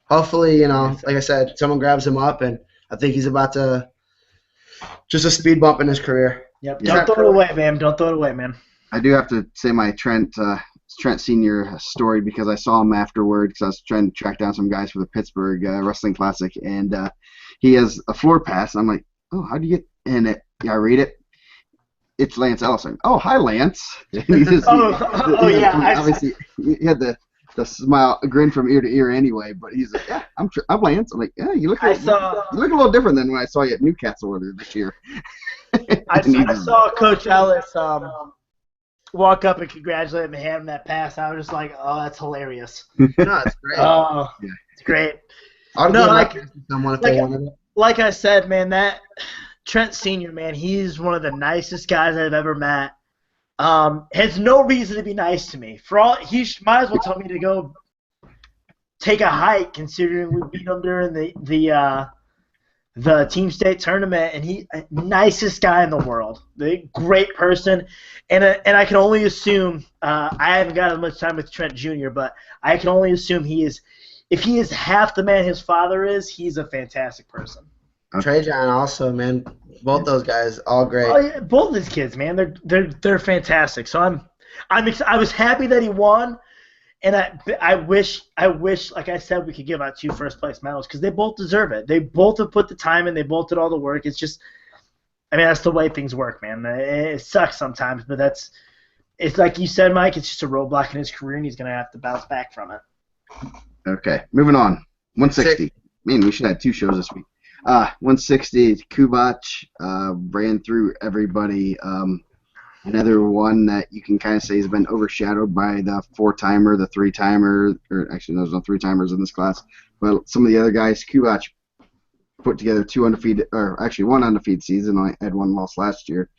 hopefully, like I said, someone grabs him up, and I think he's about to just a speed bump in his career. Yep. Don't throw it away, man. Don't throw it away, man. I do have to say my Trent Senior story because I saw him afterward because I was trying to track down some guys for the Pittsburgh Wrestling Classic, and he has a floor pass. I'm like, oh, how do you get in it? I read it. It's Lance Ellison. Oh, hi, Lance. Obviously, he had the smile, grin from ear to ear anyway. But he's like, yeah, I'm Lance. I'm like, yeah, you look a little different than when I saw you at Newcastle earlier this year. I saw Coach Ellis walk up and congratulate him and hand him that pass. I was just like, oh, that's hilarious. No, it's great. Oh, yeah. It's great. Like I said, man, that Trent Senior, man, he's one of the nicest guys I've ever met. Has no reason to be nice to me. He might as well tell me to go take a hike, considering we beat him during the team state tournament, and he nicest guy in the world, the great person, and I can only assume I haven't got as much time with Trent Jr., but I can only assume if he is half the man his father is, he's a fantastic person. Trajan also, man, both those guys, all great. Oh, yeah, both these kids, man, they're fantastic. So I was happy that he won. And I wish, like I said, we could give out 2 first-place medals because they both deserve it. They both have put the time in. They both did all the work. It's just, that's the way things work, man. It sucks sometimes, but it's like you said, Mike, it's just a roadblock in his career, and he's going to have to bounce back from it. Okay, moving on. 160. Man, we should have 2 shows this week. 160, Kubac ran through everybody. Another one that you can kind of say has been overshadowed by the 4-timer, the 3-timer, or actually there's no 3-timers in this class, but some of the other guys. Kubac put together 2 undefeated, or actually 1 undefeated season. I had 1 loss last year,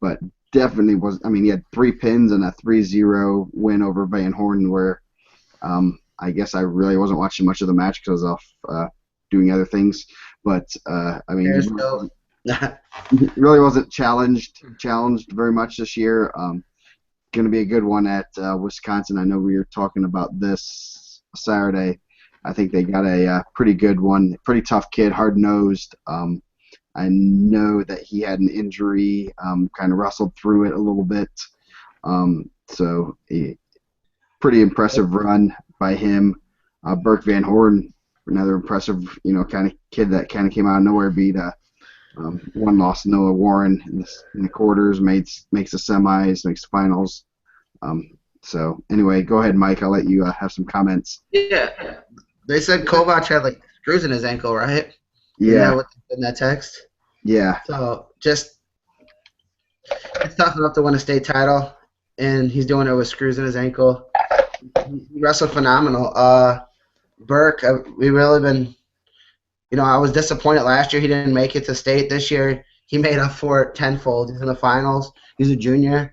but definitely was. He had 3 pins and a 3-0 win over Van Horn, where I guess I really wasn't watching much of the match because I was off doing other things. But he really wasn't challenged very much this year. Going to be a good one at Wisconsin. I know we were talking about this Saturday. I think they got a pretty good one. Pretty tough kid, hard-nosed. I know that he had an injury, kind of wrestled through it a little bit. So pretty impressive run by him. Burke Van Horn, another impressive, kind of kid that kind of came out of nowhere, beat one loss Noah Warren in the quarters, makes the semis, makes the finals. So anyway, go ahead, Mike. I'll let you have some comments. Yeah. They said Kovac had like screws in his ankle, right? Isn't Yeah. that what in that text? Yeah. So it's tough enough to win a state title, and he's doing it with screws in his ankle. He wrestled phenomenal. Burke, we really been, I was disappointed last year he didn't make it to state. This year he made up for it tenfold. He's in the finals. He's a junior.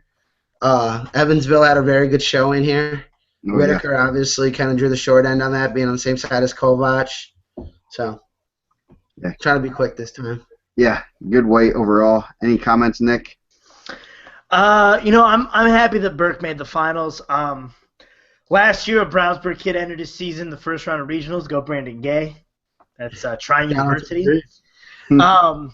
Evansville had a very good showing here. Oh, Whitaker obviously kind of drew the short end on that, being on the same side as Kovac. So, trying to be quick this time. Yeah, good weight overall. Any comments, Nick? I'm happy that Burke made the finals. Last year, a Brownsburg kid entered his season the first round of regionals. Go Brandon Gay. That's Trine University. No,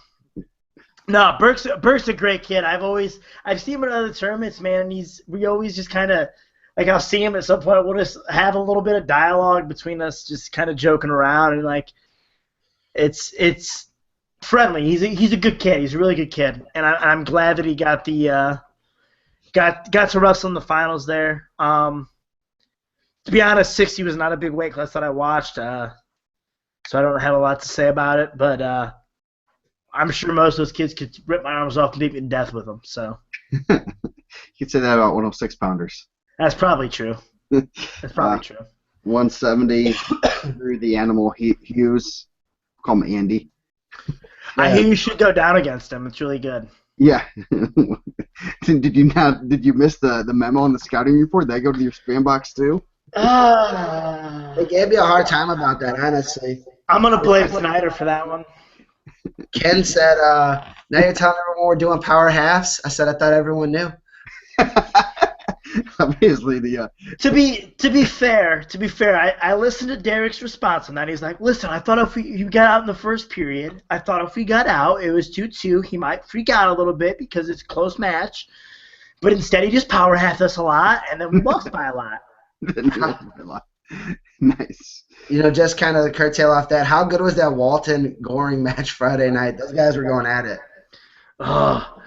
Burke's a great kid. I've seen him in other tournaments, man, and we always just kind of like I'll see him at some point. We'll just have a little bit of dialogue between us, just kind of joking around, and like it's friendly. He's a good kid. He's a really good kid, and I'm glad that he got the got to wrestle in the finals there. To be honest, 60 was not a big weight class that I watched, so I don't have a lot to say about it, but I'm sure most of those kids could rip my arms off and beat me to death with them. So you could say that about 106 pounders. That's probably true. That's probably true. 170 through the Animal Hughes. Call him Andy. I hear you should go down against him. It's really good. Yeah. Did you miss the memo on the scouting report? Did that go to your spam box too? They gave me a hard time about that, honestly. I'm gonna blame Snyder for that one. Ken said, "Now you're telling everyone we're doing power halves." I said, "I thought everyone knew." Obviously, To be fair, I listened to Derek's response on that. He's like, "Listen, I thought if you got out in the first period, I thought if we got out, it was 2-2. He might freak out a little bit because it's a close match, but instead he just power halved us a lot, and then we lost by a lot." Nice. Just kind of curtail off that. How good was that Walton Goring match Friday night? Those guys were going at it. Oh,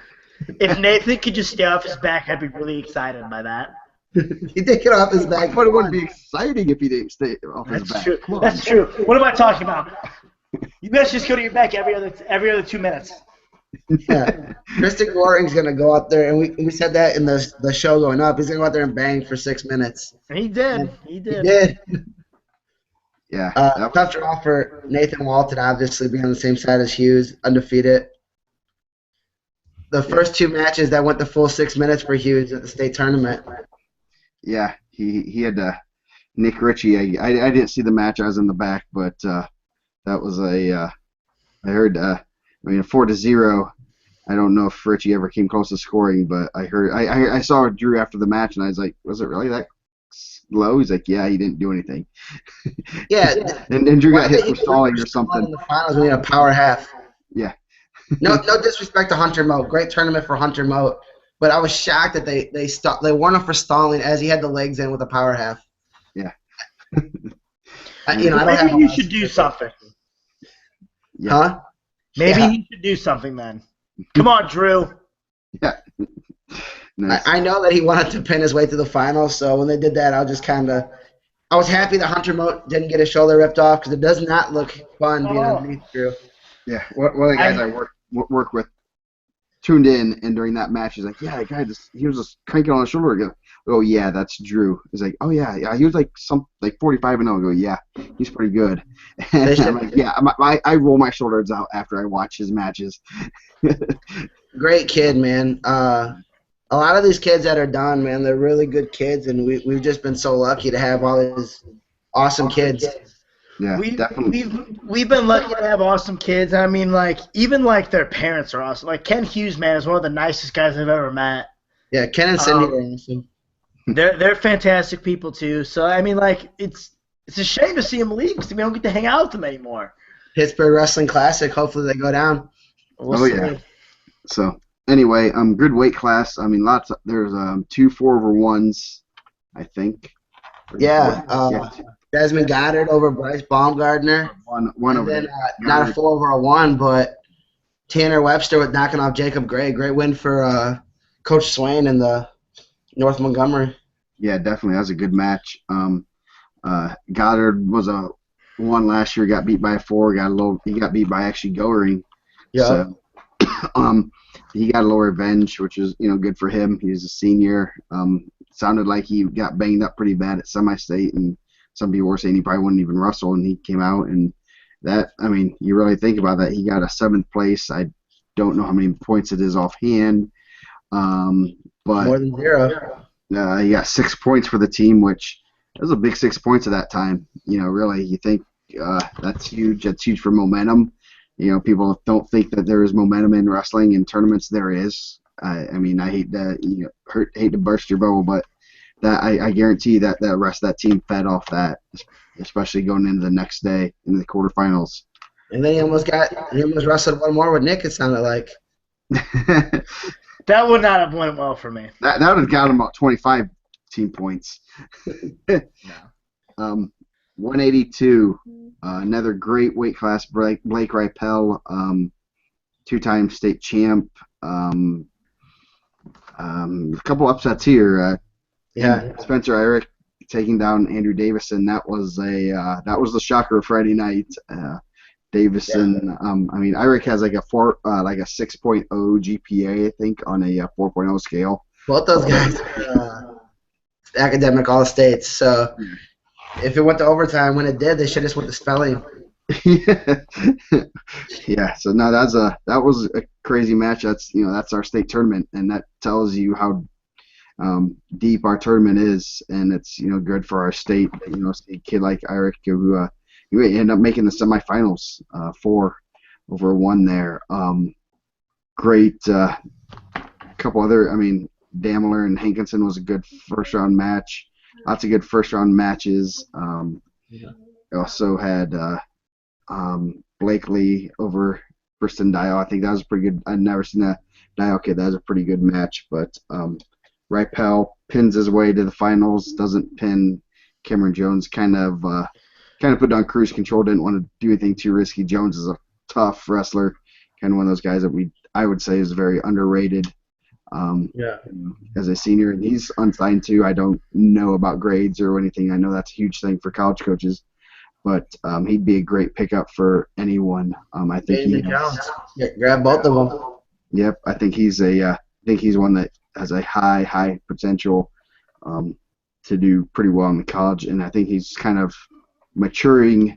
if Nathan could just stay off his back, I'd be really excited by that. He did get off his back. But it wouldn't be exciting if he didn't stay off his back. True. That's true. What am I talking about? You guys just go to your back every other 2 minutes. Yeah. Kristen Goring's going to go out there, and we said that in the show going up. He's going to go out there and bang for 6 minutes. He did. He did. Yeah. Tough draw for Nathan Walton, obviously, being on the same side as Hughes, undefeated. The first two matches that went the full 6 minutes for Hughes at the state tournament. Yeah, he had Nick Ritchie. I didn't see the match. I was in the back, but that was I heard. A 4-0. I don't know if Ritchie ever came close to scoring, but I saw Drew after the match, and I was like, was it really that low? He's like, yeah, he didn't do anything. Yeah. and Drew got hit for stalling or something. In the finals, we had a power half. Yeah. No disrespect to Hunter Moat. Great tournament for Hunter Moat. But I was shocked that they warned him for stalling as he had the legs in with a power half. Yeah. I don't Maybe have you should do something. Yeah. Huh? Maybe Yeah. he should do something then. Come on, Drew. Yeah. Nice. I know that he wanted to pin his way to the finals, so when they did that, I was happy that Hunter Moat didn't get his shoulder ripped off because it does not look fun being underneath Drew. Yeah. One of the guys I work with tuned in, and during that match, he's like, yeah, that guy he was just cranking on his shoulder again. Oh yeah, that's Drew. He's like, oh yeah, he was like 45 and 0. I go, yeah, he's pretty good. And I'm like, yeah, I roll my shoulders out after I watch his matches. Great kid, man. A lot of these kids that are done, man, they're really good kids, and we've just been so lucky to have all these awesome kids. Yeah, definitely. We've been lucky to have awesome kids. I mean, even their parents are awesome. Like Ken Hughes, man, is one of the nicest guys I've ever met. Yeah, Ken and Cindy are awesome. They're fantastic people too. So I mean, it's a shame to see them leave because we don't get to hang out with them anymore. Pittsburgh Wrestling Classic. Hopefully they go down. We'll see. Yeah. So anyway, good weight class. I mean, there's 2 4-over-1s, I think. Yeah. Desmond Goddard over Bryce Baumgartner. One And over then there. not a 4-over-1, but Tanner Webster with knocking off Jacob Gray. Great win for Coach Swain in the North Montgomery. Yeah, definitely. That was a good match. Goddard was a 1 last year. Got beat by a 4. He got beat by actually Goering. Yeah. So he got a little revenge, which is good for him. He's a senior. Sounded like he got banged up pretty bad at semi-state, and some people were saying he probably wouldn't even wrestle, and he came out and that. I mean, you really think about that. He got a 7th place. I don't know how many points it is offhand, but More than 0. he got 6 points for the team, which was a big 6 points at that time. Really, you think that's huge. That's huge for momentum. People don't think that there is momentum in wrestling in tournaments. There is. I mean, I hate to burst your bubble, but that I guarantee that the rest of that team fed off that, especially going into the next day into the quarterfinals. And then he almost wrestled one more with Nick, it sounded like. That would not have went well for me. That would have got him about 25 team points. No. 182, another great weight class. Blake Ripel, 2-time state champ. A couple upsets here. Yeah. Spencer Eyrick taking down Andrew Davison. That was the shocker of Friday night. Davison. I mean, Eyrick has like a 6.0 GPA, I think, on a 4.0 scale. Both those guys are academic all-states, so if it went to overtime, when it did, they should have just went to spelling. Yeah. So no, that was a crazy match. That's our state tournament, and that tells you how deep our tournament is, and it's good for our state. See a kid like Eyrick who you end up making the semifinals 4-over-1 there. Great. Couple other. I mean, Daimler and Hankinson was a good first round match. Lots of good first round matches. Also had Blakely over Briston Dial. I think that was pretty good. I've never seen a Dial kid. That was a pretty good match. But Ripel pins his way to the finals. Doesn't pin Cameron Jones. Kind of put on cruise control. Didn't want to do anything too risky. Jones is a tough wrestler. Kind of one of those guys that I would say is very underrated. As a senior, and he's unsigned too. I don't know about grades or anything. I know that's a huge thing for college coaches, but he'd be a great pickup for anyone. I think grab both of them. Yep, I think he's one that has a high potential to do pretty well in the college, and I think he's kind of maturing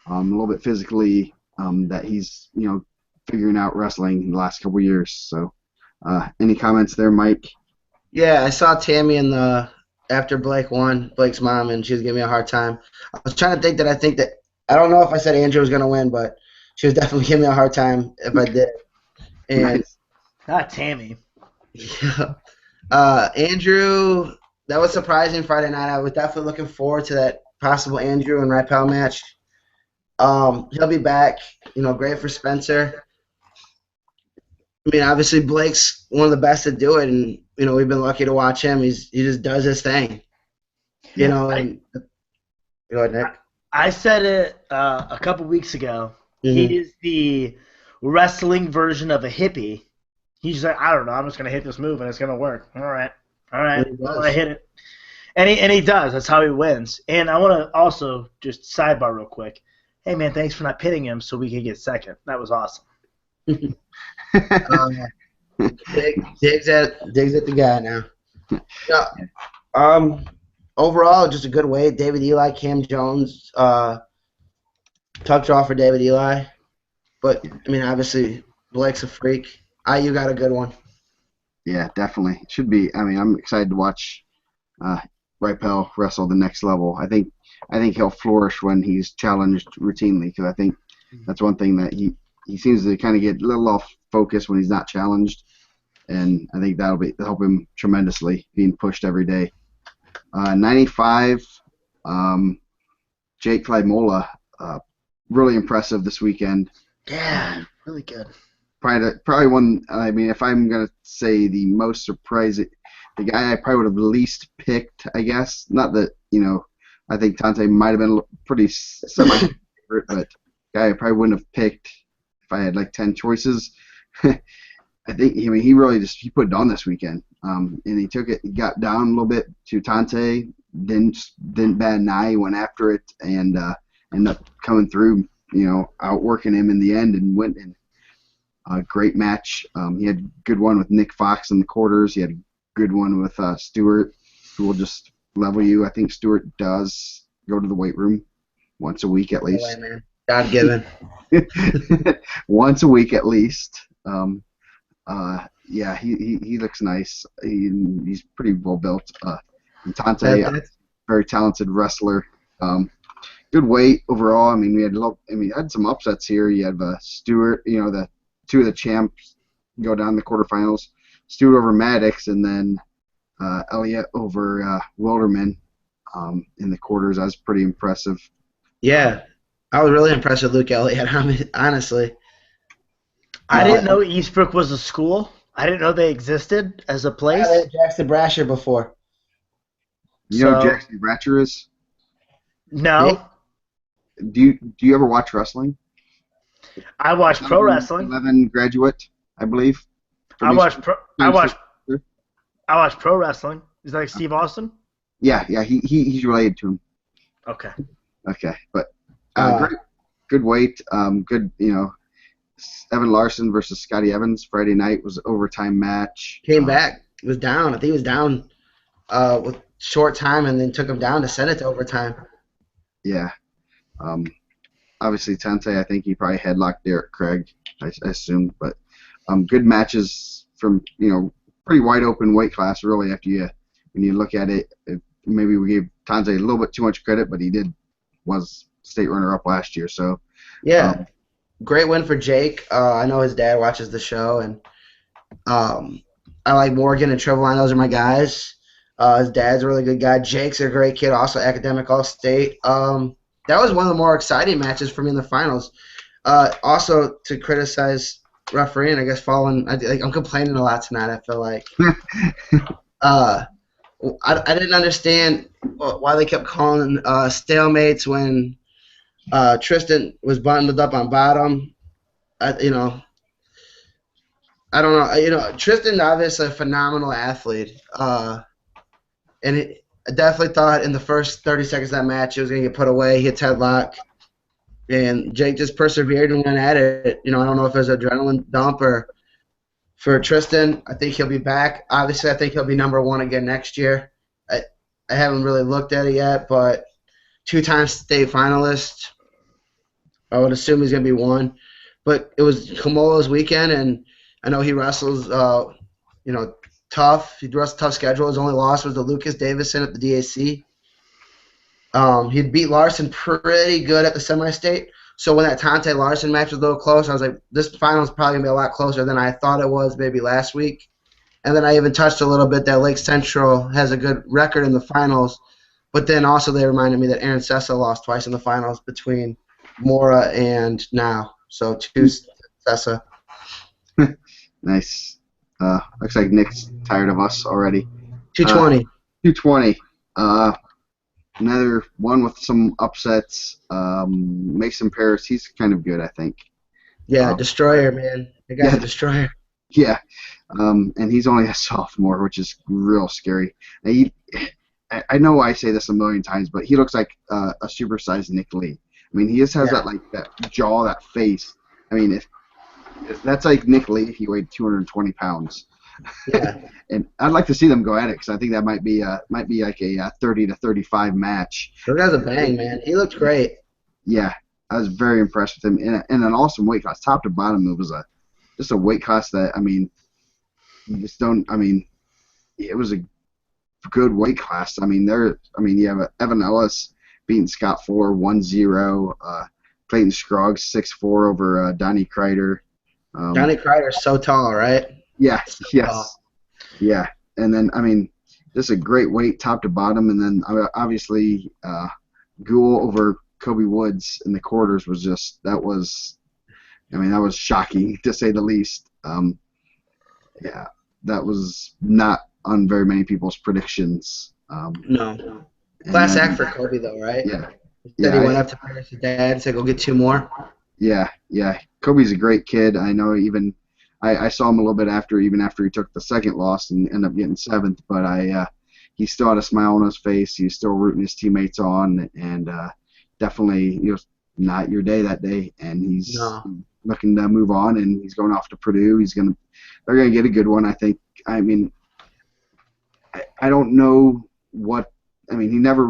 a little bit physically. That he's figuring out wrestling in the last couple of years. So. Any comments there, Mike? Yeah, I saw Tammy after Blake won, Blake's mom, and she was giving me a hard time. I was trying to think that I don't know if I said Andrew was going to win, but she was definitely giving me a hard time if I did. And Nice. Not Tammy. Yeah. Andrew, that was surprising Friday night. I was definitely looking forward to that possible Andrew and Ripel match. He'll be back. Great for Spencer. I mean, obviously Blake's one of the best to do it, and we've been lucky to watch him. He just does his thing. Go ahead, Nick. I said it a couple weeks ago. Mm-hmm. He is the wrestling version of a hippie. He's just like, I don't know, I'm just gonna hit this move and it's gonna work. All right, I hit it, and he does. That's how he wins. And I want to also just sidebar real quick. Hey man, thanks for not pitting him so we could get second. That was awesome. Digs at the guy now. Yeah. Overall, just a good way. David Eli, Cam Jones, tough draw for David Eli, but I mean, obviously Blake's a freak. IU got a good one. Yeah, definitely. It should be. I mean, I'm excited to watch Ripel wrestle the next level. I think he'll flourish when he's challenged routinely, because I think that's one thing that he seems to kind of get a little off focus when he's not challenged, and I think that'll help him tremendously, being pushed every day. 95, Jake Clyde-Mola, really impressive this weekend. Yeah, really good. Probably one. I mean, if I'm gonna say the most surprising, the guy I probably would have least picked, I guess. Not that I think Tante might have been pretty semi favorite, but guy I probably wouldn't have picked if I had like 10 choices. I think he really just he put it on this weekend, and he took it. He got down a little bit to Tante, didn't bat an eye, went after it, and ended up coming through. Outworking him in the end, and went in a great match. He had a good one with Nick Fox in the quarters. He had a good one with Stewart, who will just level you. I think Stewart does go to the weight room once a week at No way, least. man. God given. Once a week at least. Yeah, he looks nice. He's pretty well built. And Tante, very talented wrestler. Good weight overall. I mean, we had some upsets here. You had Stewart, the two of the champs go down the quarterfinals. Stewart over Maddox, and then Elliott over Wilderman in the quarters. That was pretty impressive. Yeah, I was really impressed with Luke Elliott. I mean, honestly. I didn't know Eastbrook was a school. I didn't know they existed as a place. I had Jackson Brasher before. You know who Jackson Bratcher is? No. Do you ever watch wrestling? I watch pro wrestling. 11 graduate, I believe. I watch pro wrestling. Is that like Steve Austin? Yeah, he's related to him. Okay. But good weight, good, Evan Larson versus Scotty Evans Friday night was an overtime match. Came back. He was down. I think he was down with short time, and then took him down to send it to overtime. Yeah. Obviously, Tante, I think he probably headlocked Derek Craig, I assume. But good matches from, pretty wide open weight class, really, when you look at it. Maybe we gave Tante a little bit too much credit, but he was state runner-up last year. So yeah. Great win for Jake. I know his dad watches the show, and I like Morgan and Trevelyan. Those are my guys. His dad's a really good guy. Jake's a great kid, also academic all-state. That was one of the more exciting matches for me in the finals. Also, to criticize refereeing, I guess I'm complaining a lot tonight, I feel like. I didn't understand why they kept calling stalemates when Tristan was bundled up on bottom. I don't know. Tristan obviously a phenomenal athlete, and I definitely thought in the first 30 seconds of that match he was going to get put away. He hits headlock, and Jake just persevered and went at it. I don't know if it was an adrenaline dump or for Tristan. I think he'll be back. Obviously, I think he'll be number one again next year. I haven't really looked at it yet, but two-time state finalist. I would assume he's going to be one. But it was Kamola's weekend, and I know he wrestles, tough. He wrestles a tough schedule. His only loss was to Lucas Davison at the DAC. He'd beat Larson pretty good at the semi-state. So when that Tante Larson match was a little close, I was like, this final is probably going to be a lot closer than I thought it was maybe last week. And then I even touched a little bit that Lake Central has a good record in the finals. But then also they reminded me that Aaron Sessa lost twice in the finals between Mora and now. So two Sessa. Nice. Looks like Nick's tired of us already. 220. 220. Another one with some upsets. Mason Paris, he's kind of good, I think. Yeah, destroyer, man. The guy's a destroyer. Yeah. And he's only a sophomore, which is real scary. I know I say this a million times, but he looks like a supersized Nick Lee. I mean, he just has that jaw, that face. I mean, if that's like Nick Lee, he weighed 220 pounds. Yeah. And I'd like to see them go at it because I think that might be like a 30 to 35 match. That guy's a bang, man. He looked great. Yeah, I was very impressed with him. In an awesome weight class, top to bottom, it was just a weight class that, I mean, you just don't. I mean, it was a good weight class. I mean, you have Evan Ellis beating Scott Fuller 1-0. Clayton Scroggs 6-4 over Donnie Kreider. Donnie Kreider's so tall, right? Yeah, yes. Yeah. And then, I mean, just a great weight top to bottom. And then, obviously, Gould over Kobe Woods in the quarters that was shocking, to say the least. Yeah, that was not on very many people's predictions. No. And Class then, act for Kobe though, right? yeah, He said he yeah, went up to Paris' dad and said, "Go get 2 more." yeah. Kobe's a great kid. I know even I saw him a little bit after, even after he took the second loss and ended up getting seventh, but he still had a smile on his face. He was still rooting his teammates on, and definitely, not your day that day, and he's No. looking to move on, and he's going off to Purdue. They're gonna get a good one, I think. I mean, I don't know what. I mean, he never.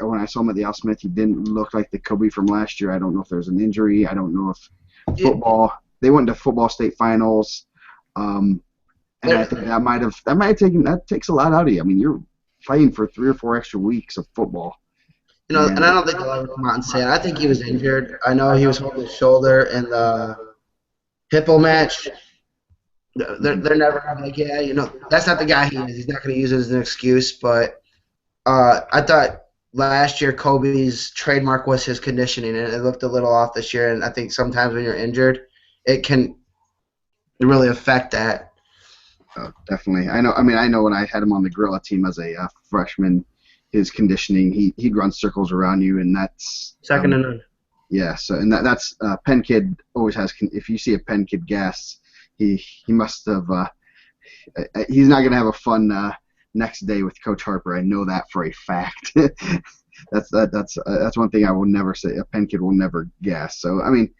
When I saw him at the Al Smith, he didn't look like the Kobe from last year. I don't know if there's an injury. I don't know if Yeah, football. They went to football state finals, and I there- think that takes a lot out of you. I mean, you're playing for 3 or 4 extra weeks of football, and and I don't think they'll ever come out and say it. I think he was injured. I know he was holding his shoulder in the Hippo match. They're never gonna be like, yeah, that's not the guy he is. He's not gonna use it as an excuse. But I thought last year Kobe's trademark was his conditioning, and it looked a little off this year. And I think sometimes when you're injured, it can really affect that. definitely. I know. I mean, I know when I had him on the Gorilla team as a freshman, his conditioning, he'd run circles around you, and that's Second to none. yeah. So and that's Penn kid always has. If you see a Penn kid gas, he must have. He's not gonna have a fun next day with Coach Harper. I know that for a fact. That's one thing I will never say. A Penn kid will never gas. So I mean,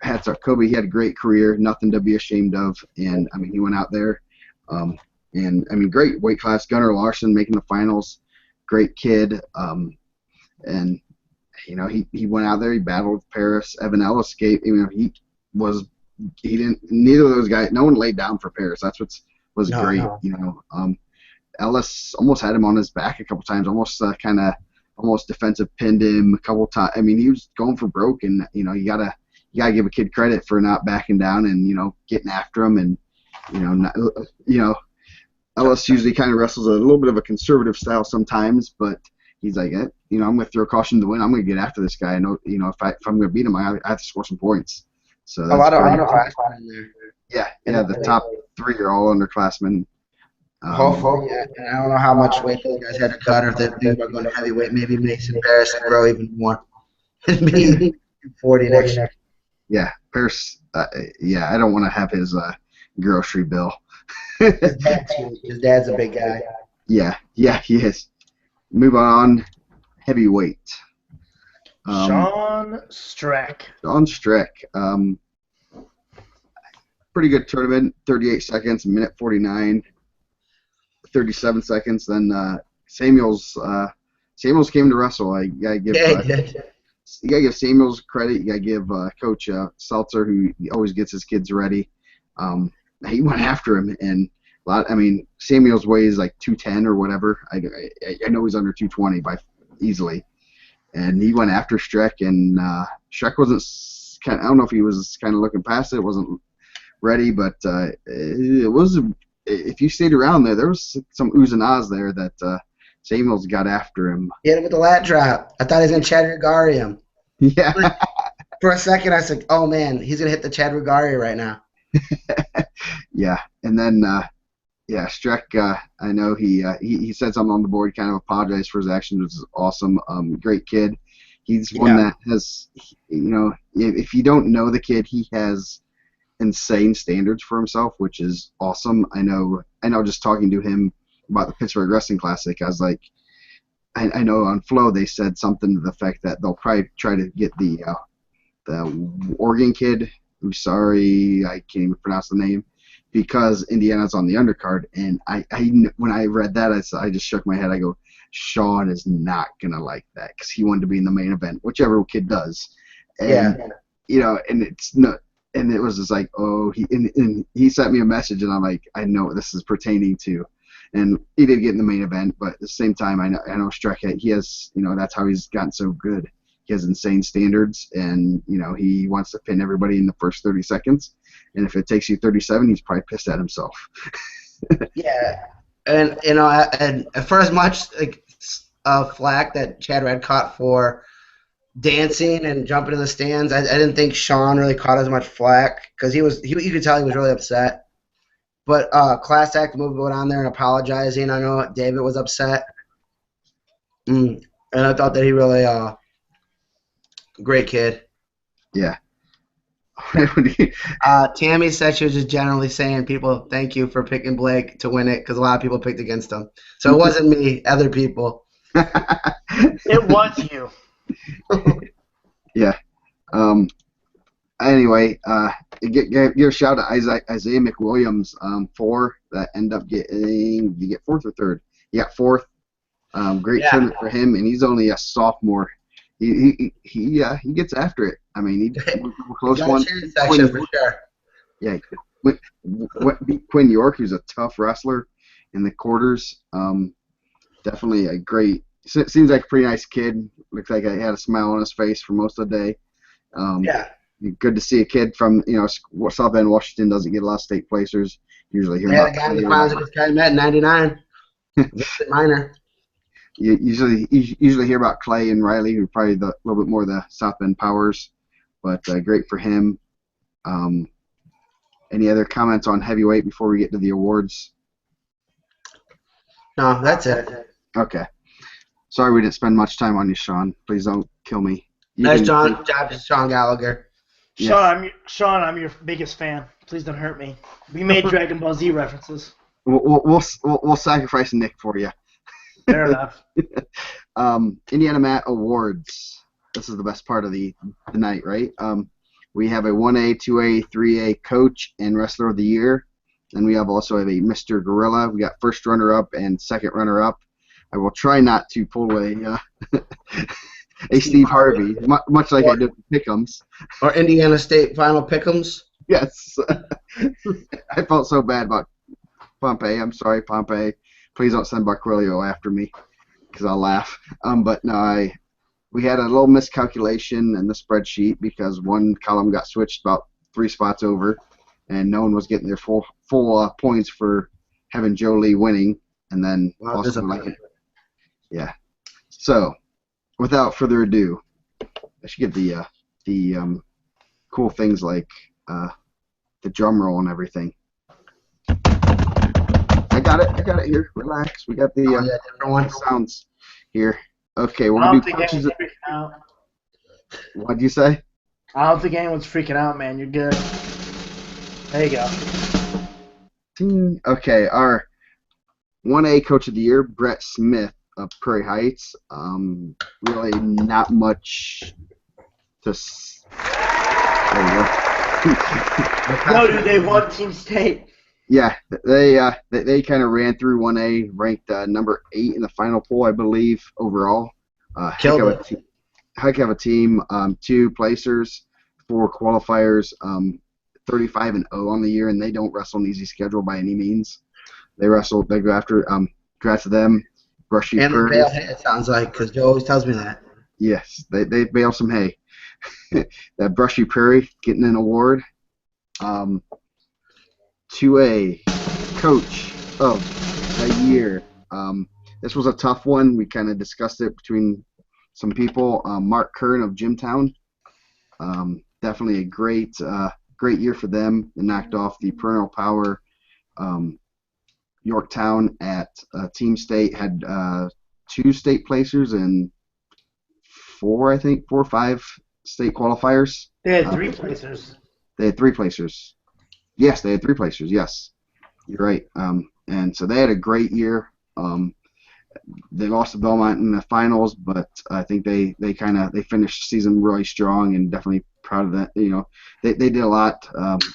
hats off Kobe. He had a great career, nothing to be ashamed of, and I mean he went out there, and I mean great weight class. Gunnar Larson making the finals, great kid, and he went out there. He battled with Paris. Evan Ellis gave. He didn't. Neither of those guys. No one laid down for Paris. That's what was No, great. no. Ellis almost had him on his back a couple times. Almost defensive pinned him a couple times. I mean, he was going for broke, and you gotta give a kid credit for not backing down and getting after him. And not, Ellis usually kind of wrestles a little bit of a conservative style sometimes, but he's like, I'm going to throw caution to the wind. I'm going to get after this guy. I know, if I'm going to beat him, I have to score some points. So A that's lot of great. underclassmen in there. Yeah. The top three are all underclassmen. Hopefully, yeah. And I don't know how much weight those guys had to cut, or if they're thinking about going to heavyweight. Maybe Mason Paris and grow even more and be 40 next year. Yeah, Paris. Yeah, I don't want to have his grocery bill. His dad's a big guy. Yeah, he is. Move on. Heavyweight. Sean Streck. Sean Streck. Pretty good tournament. 38 seconds, minute 49. 37 seconds. Then Samuels came to wrestle. I gotta give. Yeah, he did. You gotta give Samuels credit. You gotta give Coach Seltzer, who always gets his kids ready. He went after him, and Samuels weighs like 210 or whatever. I know he's under 220 by easily, and he went after Streck, and Streck wasn't. I don't know if he was kind of looking past it. Wasn't ready, but it was. If you stayed around there was some oohs and ahs there that Samuels got after him. He hit him with the lat drop. I thought he was going to Chad Rugari him. Yeah. For a second, I said, oh, man, he's going to hit the Chad Rugari right now. Yeah. And then, Streck, I know he said something on the board, kind of apologized for his actions, which is awesome. Great kid. He's one that has, if you don't know the kid, he has insane standards for himself, which is awesome. I know just talking to him about the Pittsburgh Wrestling Classic, I was like, I know on Flow they said something to the effect that they'll probably try to get the Oregon kid, who's sorry I can't even pronounce the name, because Indiana's on the undercard. And I when I read that, I just shook my head. I go, Sean is not gonna like that because he wanted to be in the main event, whichever kid does. And and it's not. And it was just like, he sent me a message, and I'm like, I know what this is pertaining to. And he did get in the main event, but at the same time, I know Streck, he has, that's how he's gotten so good. He has insane standards, and, he wants to pin everybody in the first 30 seconds. And if it takes you 37, he's probably pissed at himself. Yeah. And, and for as much flack that Chad Red caught for dancing and jumping in the stands, I didn't think Sean really caught as much flack because you could tell he was really upset. But class act moving on there and apologizing. I know David was upset. And I thought that he really great kid. Yeah. Tammy said she was just generally saying, people, thank you for picking Blake to win it because a lot of people picked against him. So it wasn't me, other people. It was you. Yeah. Anyway, give a shout out to Isaiah McWilliams, 4 that end up getting. You get fourth or third? You got fourth. Great tournament for him, and he's only a sophomore. He gets after it. I mean, he close one. Section for sure. Yeah, beat Quinn York, who's a tough wrestler in the quarters. Definitely a great. Seems like a pretty nice kid. Looks like he had a smile on his face for most of the day. Good to see a kid from South Bend, Washington doesn't get a lot of state placers. Usually hear about the guy in the finals with Guy met in '99. Vincent Minor. You usually hear about Clay and Riley, who are probably a little bit more the South Bend powers, but great for him. Any other comments on heavyweight before we get to the awards? No, that's it. Okay. Sorry we didn't spend much time on you, Sean. Please don't kill me. Nice job, Sean Gallagher. Yes. Sean, I'm your biggest fan. Please don't hurt me. We made Dragon Ball Z references. We'll sacrifice Nick for you. Fair enough. IndianaMat awards. This is the best part of the night, right? We have a 1A, 2A, 3A coach and wrestler of the year. And we also have a Mr. Gorilla. We got first runner-up and second runner-up. I will try not to pull a Steve Harvey, much like I did with Pick'ems. Or Indiana State final Pick'ems. Yes. I felt so bad about Pompey. I'm sorry, Pompey. Please don't send Barquillo after me because I'll laugh. But no, we had a little miscalculation in the spreadsheet because one column got switched about 3 spots over, and no one was getting their full points for having Jolie winning, and then yeah. So, without further ado, I should get the cool things like the drum roll and everything. I got it here. Relax. We got the sounds here. Okay, we're gonna do coaches. What'd you say? I don't think anyone's freaking out, man. You're good. There you go. Okay, our 1A Coach of the Year, Brett Smith of Prairie Heights. Really not much to. There you go. No, dude, they won Team State. Yeah, they kind of ran through 1A, ranked number 8 in the final poll, I believe, overall. Heck of a team. 2 placers, 4 qualifiers, 35-0 on the year, and they don't wrestle an easy schedule by any means. They go after. Congrats to them. Brushy and Prairie. It sounds like, because Joe always tells me that. Yes, they bale some hay. That Brushy Prairie getting an award. 2A Coach of the Year. This was a tough one. We kind of discussed it between some people. Mark Kern of Jimtown. Definitely a great year for them. They knocked off the Perennial Power Yorktown at Team State. Had 2 state placers and 4 or 5 state qualifiers. They had 3 placers. They had 3 placers. Yes, they had 3 placers. Yes, you're right. And so they had a great year. They lost to Belmont in the finals, but I think they finished the season really strong and definitely proud of that. They did a lot.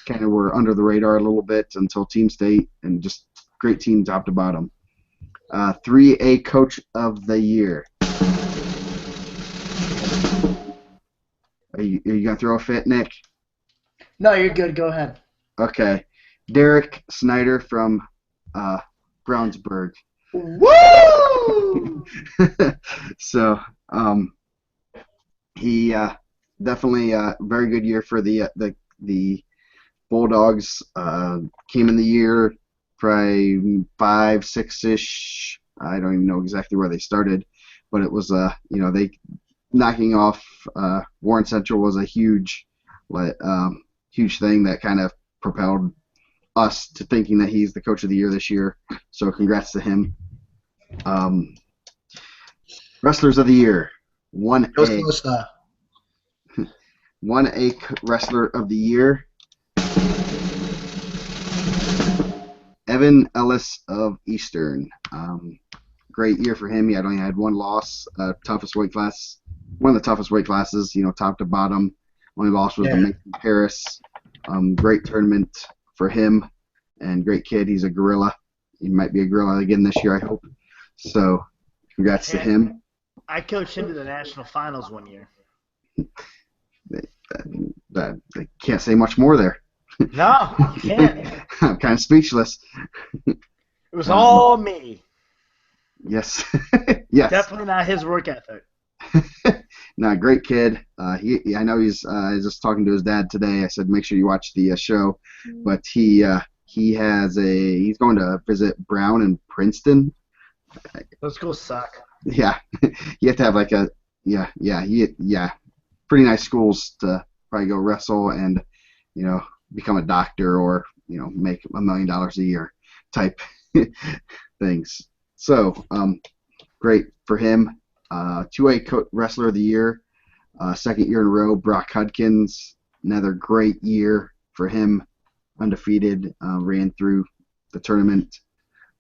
Kind of were under the radar a little bit until Team State, and just great team top to bottom. 3A Coach of the Year. Are you gonna throw a fit, Nick? No, you're good. Go ahead. Okay, Derek Snyder from Brownsburg. Woo! So he definitely a very good year for the Bulldogs. Came in the year probably 5, 6-ish. I don't even know exactly where they started, but it was they knocking off Warren Central was a huge thing that kind of propelled us to thinking that he's the Coach of the Year this year. So congrats to him. Wrestlers of the year. It was 1A. close though. 1A Wrestler of the Year. Evan Ellis of Eastern. Great year for him. He only had one loss. Toughest weight class. One of the toughest weight classes, top to bottom. Only loss was the Yeah. Mason Paris. Great tournament for him. And great kid. He's a gorilla. He might be a gorilla again this year, I hope. So, congrats to him. I coached him to the national finals one year. I can't say much more there. No, you can't. I'm kind of speechless. It was all me. Yes. Yes. Definitely not his work ethic. No, great kid. I know he's. I was just talking to his dad today. I said make sure you watch the show, but he's going to visit Brown in Princeton. Those schools suck. Yeah, you have to have like pretty nice schools to probably go wrestle and become a doctor or make $1 million a year type things. So great for him. 2A Wrestler of the Year, second year in a row. Brock Hudkins, another great year for him. Undefeated, ran through the tournament.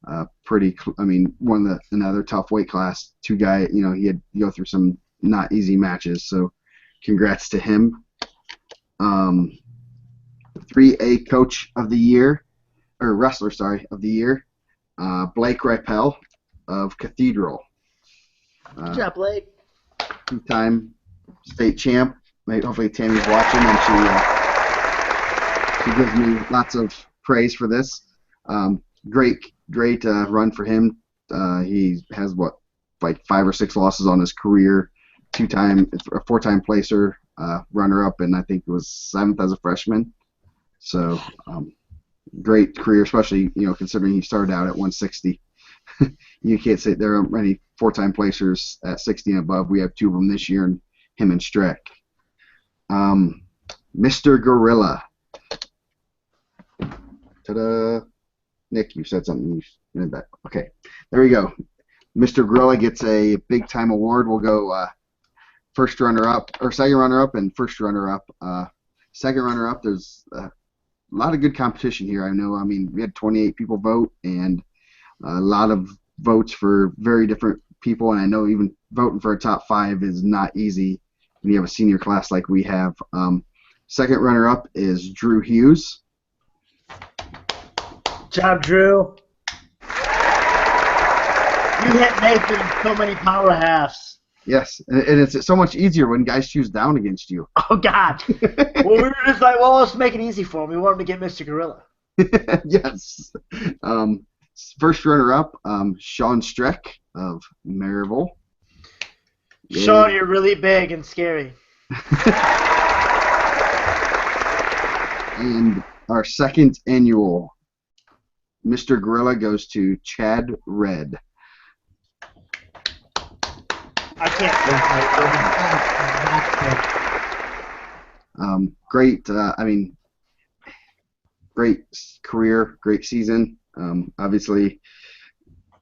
Another tough weight class. Two guy, he had to go through some not easy matches. So, congrats to him. 3A Coach of the Year, or Wrestler, of the Year. Blake Ripel of Cathedral. Good job, Blake. Two-time state champ. Hopefully Tammy's watching and she gives me lots of praise for this. Great run for him. He has 5 or 6 losses on his career. A 4-time placer, runner-up, and I think it was 7th as a freshman. So great career, especially considering he started out at 160. You can't say there are many 4-time placers at 60 and above. We have 2 of them this year, and him and Streck. Mr. Gorilla. Ta-da! Nick, you said something. You did that. Okay, there we go. Mr. Gorilla gets a big time award. We'll go first runner-up, or second runner-up, and first runner-up. Second runner-up, there's a lot of good competition here. I know. I mean, we had 28 people vote, and a lot of votes for very different people, and I know even voting for a top 5 is not easy when you have a senior class like we have. Second runner-up is Drew Hughes. Good job, Drew. You hit Nathan in so many power halves. Yes, and it's so much easier when guys choose down against you. Oh, God. Well, we were just like, well, let's make it easy for him. We want him to get Mr. Gorilla. Yes. First runner-up, Sean Streck of Maryville. Sean, you're really big and scary. And our second annual Mr. Gorilla goes to Chad Red. I can't. Great, great career, great season. Obviously,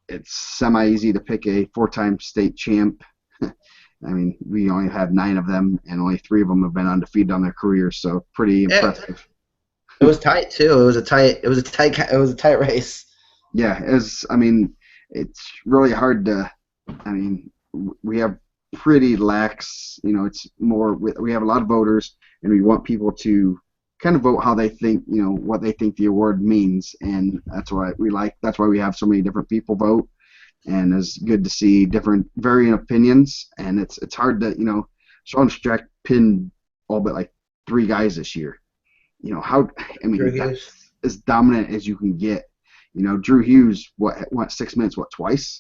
it's semi-easy to pick a 4-time state champ. I mean, we only have 9 of them, and only 3 of them have been undefeated on their careers, so pretty impressive. It was tight too. It was a tight race. Yeah, it's really hard to. We have pretty lax. It's more. We have a lot of voters, and we want people to kind of vote how they think. What they think the award means, and that's why That's why we have so many different people vote, and it's good to see different varying opinions. And it's hard to Sean Streck pinned all but like 3 guys this year. That's as dominant as you can get. Drew Hughes, went 6 minutes, twice?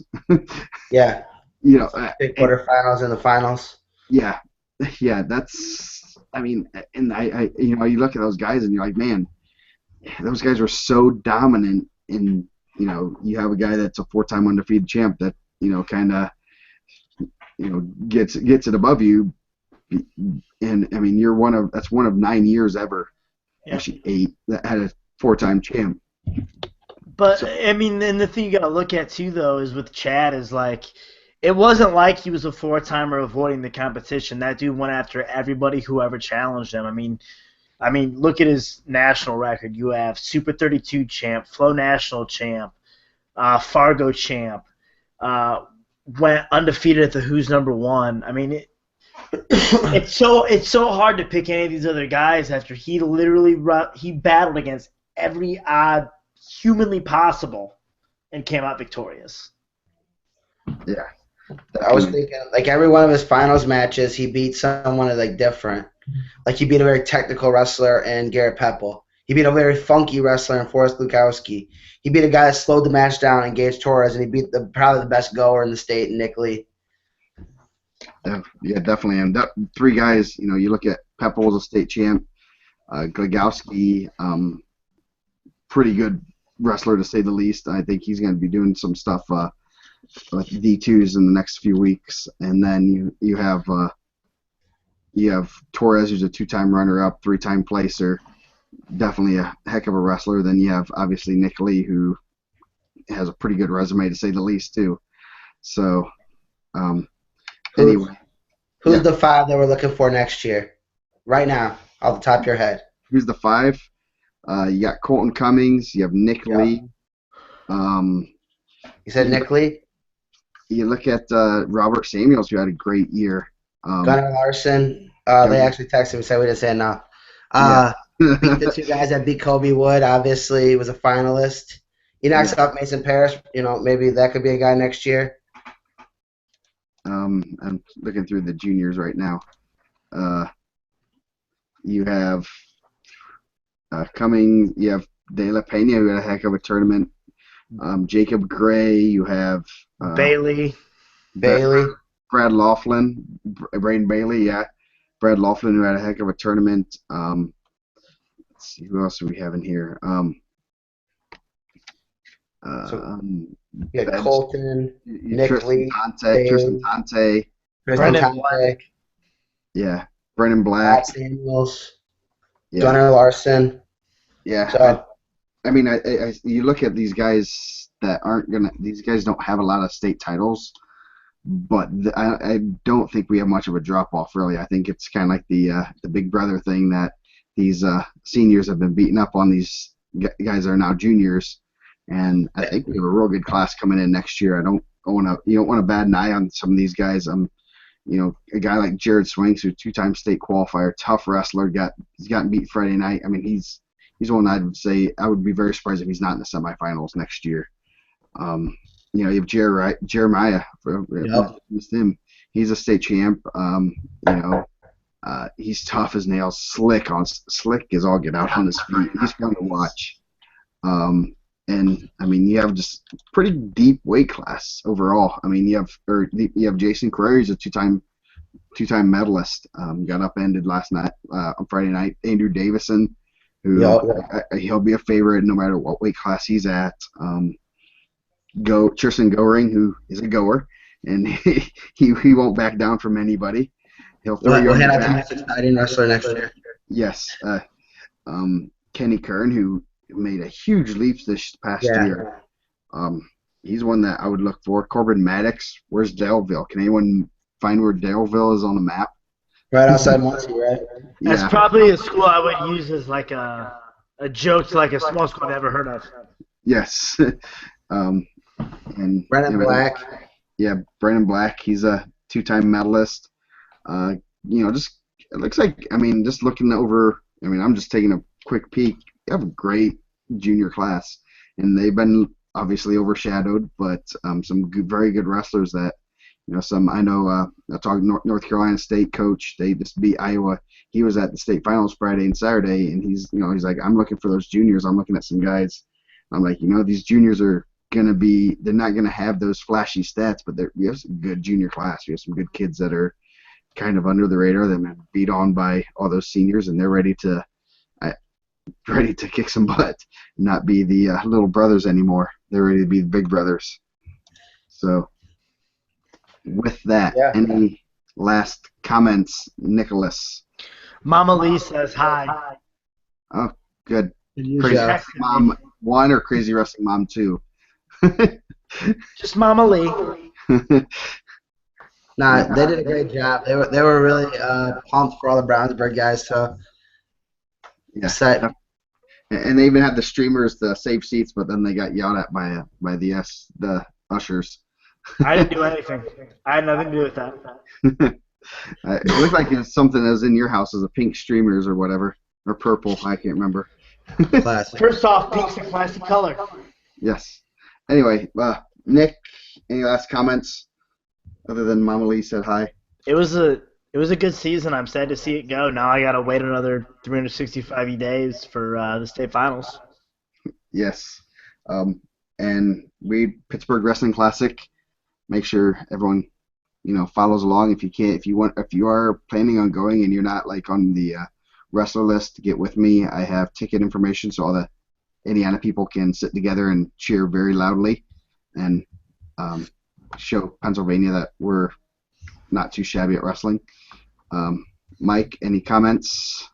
Yeah. Big quarterfinals and the finals. Yeah, that's. And you look at those guys and you're like, man, those guys are so dominant. And you have a guy that's a 4-time undefeated champ that kind of gets it above you. And that's one of 9 years ever. Yeah. Actually 8 that had a 4-time champ. But and the thing you gotta look at too though is with Chad is like it wasn't like he was a four-timer avoiding the competition. That dude went after everybody who ever challenged him. I mean, look at his national record. You have Super 32 champ, Flow National champ, Fargo champ, uh, went undefeated at the Who's Number One. I mean, it's so hard to pick any of these other guys after he literally he battled against every odd humanly possible and came out victorious. Yeah. I was thinking, like, every one of his finals matches, he beat someone like different. Like, he beat a very technical wrestler in Garrett Pepple. He beat a very funky wrestler in Forrest Lukowski. He beat a guy that slowed the match down in Gage Torres, and he beat probably the best goer in the state, Nick Lee. Yeah, definitely. And three guys, you look at Pepple was a state champ, Glagowski, pretty good wrestler to say the least. I think he's going to be doing some stuff with D2s in the next few weeks. And then you have Torres, who's a two-time runner-up, three-time placer, definitely a heck of a wrestler. Then you have obviously Nick Lee, who has a pretty good resume to say the least too. So anyway, who's the five that we're looking for next year? Right now, off the top of your head. Who's the five? You got Colton Cummings. You have Nick Lee. You said Nick Lee? You look at Robert Samuels, who had a great year. Gunnar Larson. They actually texted me and said we didn't say enough. Beat the two guys that beat Kobe Wood. Obviously, was a finalist. He knocks off Mason Parrish. Maybe that could be a guy next year. I'm looking through the juniors right now. You have Cummings. You have De La Pena, who had a heck of a tournament. Jacob Gray. You have Bailey. Brad Laughlin. Braden Bailey, yeah. Brad Laughlin, who had a heck of a tournament. Let's see, who else do we have in here? Colton, Nick Lee, Tristan Tante. Brennan Black. Yeah, Brennan Black. Samuels. Yeah. Gunnar Larson. Yeah. So, you look at these guys that aren't gonna. These guys don't have a lot of state titles, but I don't think we have much of a drop off really. I think it's kind of like the big brother thing that these seniors have been beating up on these guys that are now juniors, and I think we have a real good class coming in next year. You don't want to bat an eye on some of these guys. A guy like Jared Swinks, who's two-time state qualifier, tough wrestler, he's gotten beat Friday night. I mean, he's one I would say I would be very surprised if he's not in the semifinals next year. You have Jeremiah. Him. He's a state champ. He's tough as nails, slick as all get out on his feet. He's fun to watch. And you have just pretty deep weight class overall. You have Jason Carrera, who's a two-time medalist. Got upended last night on Friday night. Andrew Davison, who he'll be a favorite no matter what weight class he's at. Tristan Goring, who is a goer, and he won't back down from anybody. He'll throw you on your back. He'll have to exciting wrestler next year. Yes. Kenny Kern, who made a huge leap this past year. He's one that I would look for. Corbin Maddox. Where's Daleville? Can anyone find where Daleville is on the map? Right outside Muncie, right? That's probably a school I would use as like a joke to like a small school I've never heard of. Yes. And Brennan Black. Yeah, Brennan Black. He's a two-time medalist. Just it looks like. Just looking over. I'm just taking a quick peek. You have a great junior class, and they've been obviously overshadowed, but some very good wrestlers that. I talked North Carolina State coach. They just beat Iowa. He was at the state finals Friday and Saturday, and he's like, I'm looking for those juniors. I'm looking at some guys. I'm like, these juniors are they're not gonna have those flashy stats, but we have some good junior class. We have some good kids that are kind of under the radar. They've been beat on by all those seniors, and they're ready to kick some butt, not be the little brothers anymore. They're ready to be the big brothers. So. With that, any last comments, Nicholas? Mama Lee says hi. Oh, good. Crazy Wrestling Mom 1 or Crazy Wrestling Mom 2? Just Mama Lee. Nah, they did a great job. They were really pumped for all the Brownsburg guys. So Yeah. excited. And they even had the streamers to save seats, but then they got yelled at by the ushers. I didn't do anything. I had nothing to do with that. It looked like it's something that was in your house as a pink streamers or whatever, or purple. I can't remember. Classic. First off, pink's a classic color. Yes. Anyway, Nick, any last comments other than Mama Lee said hi? It was a good season. I'm sad to see it go. Now I gotta wait another 365 days for the state finals. Yes. And Pittsburgh Wrestling Classic. Make sure everyone follows along if you can. If you are planning on going and you're not like on the wrestler list, get with me. I have ticket information so all the Indiana people can sit together and cheer very loudly and show Pennsylvania that we're not too shabby at wrestling. Mike, any comments?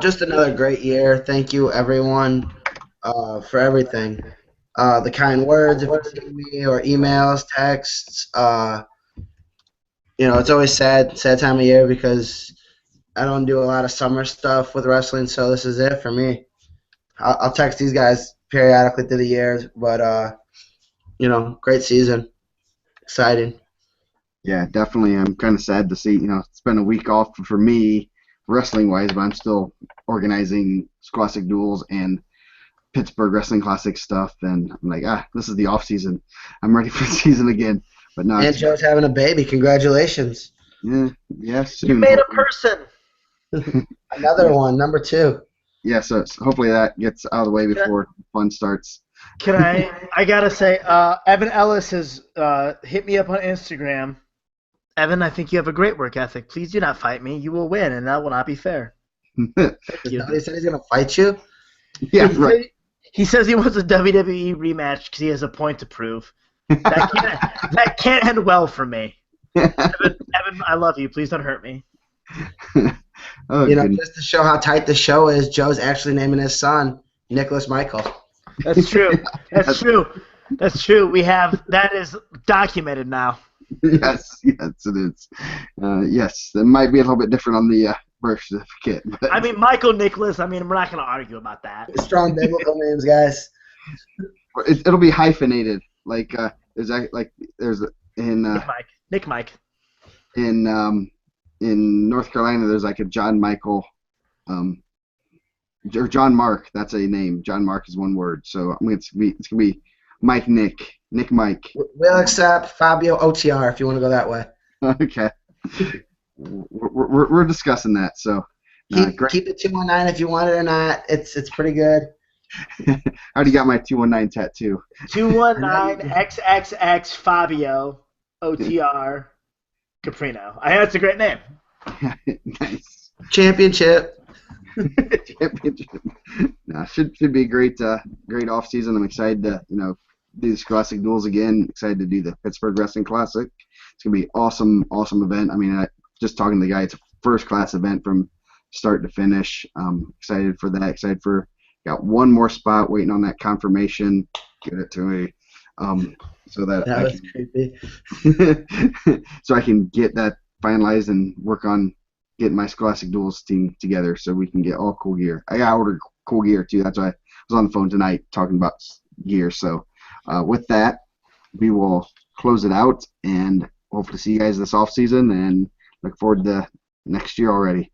Just another great year. Thank you, everyone, for everything. The kind words, if you see me, or emails, texts. It's always sad time of year because I don't do a lot of summer stuff with wrestling, so this is it for me. I'll text these guys periodically through the years, but great season, exciting. Yeah, definitely. I'm kind of sad to see, it's been a week off for me wrestling-wise, but I'm still organizing Scholastic Duels and Pittsburgh Wrestling Classic stuff, and I'm like, this is the off season. I'm ready for the season again. But no. And Joe's having a baby. Congratulations. Yeah, yes. You made a person. Another one, number 2. Yeah, so hopefully that gets out of the way before fun starts. Can I gotta say, Evan Ellis has hit me up on Instagram. Evan, I think you have a great work ethic. Please do not fight me. You will win, and that will not be fair. Thank you. He said he's going to fight you? Yeah, right. He says he wants a WWE rematch because he has a point to prove. That can't end well for me. Evan, I love you. Please don't hurt me. Just to show how tight the show is, Joe's actually naming his son Nicholas Michael. That's true. That's true. That's true. That is documented now. Yes, it is. Yes, it might be a little bit different on the birth certificate. But... I mean, Michael Nicholas. I mean, we're not going to argue about that. Strong biblical names, guys. It'll be hyphenated. Like there's in Nick Mike. In North Carolina, there's like a John Michael, or John Mark. That's a name. John Mark is one word. So it's gonna be Mike Nick Mike. We'll accept Fabio OTR if you want to go that way. Okay. We're discussing that. So keep it 219 if you want it or not. It's pretty good. I already got my 219 tattoo. 219 XXX Fabio OTR Caprino. That's a great name. Nice. Championship. No, should be a great off season. I'm excited to do the Scholastic Duels again. Excited to do the Pittsburgh Wrestling Classic. It's gonna be awesome event. I mean, just talking to the guy, it's a first class event from start to finish. Excited for that. Excited for. Got one more spot waiting on that confirmation. Get it to me, so that was creepy. So I can get that finalized and work on getting my Scholastic Duels team together so we can get all cool gear. I got ordered cool gear too. That's why I was on the phone tonight talking about gear. So with that, we will close it out and hopefully see you guys this off season and look forward to next year already.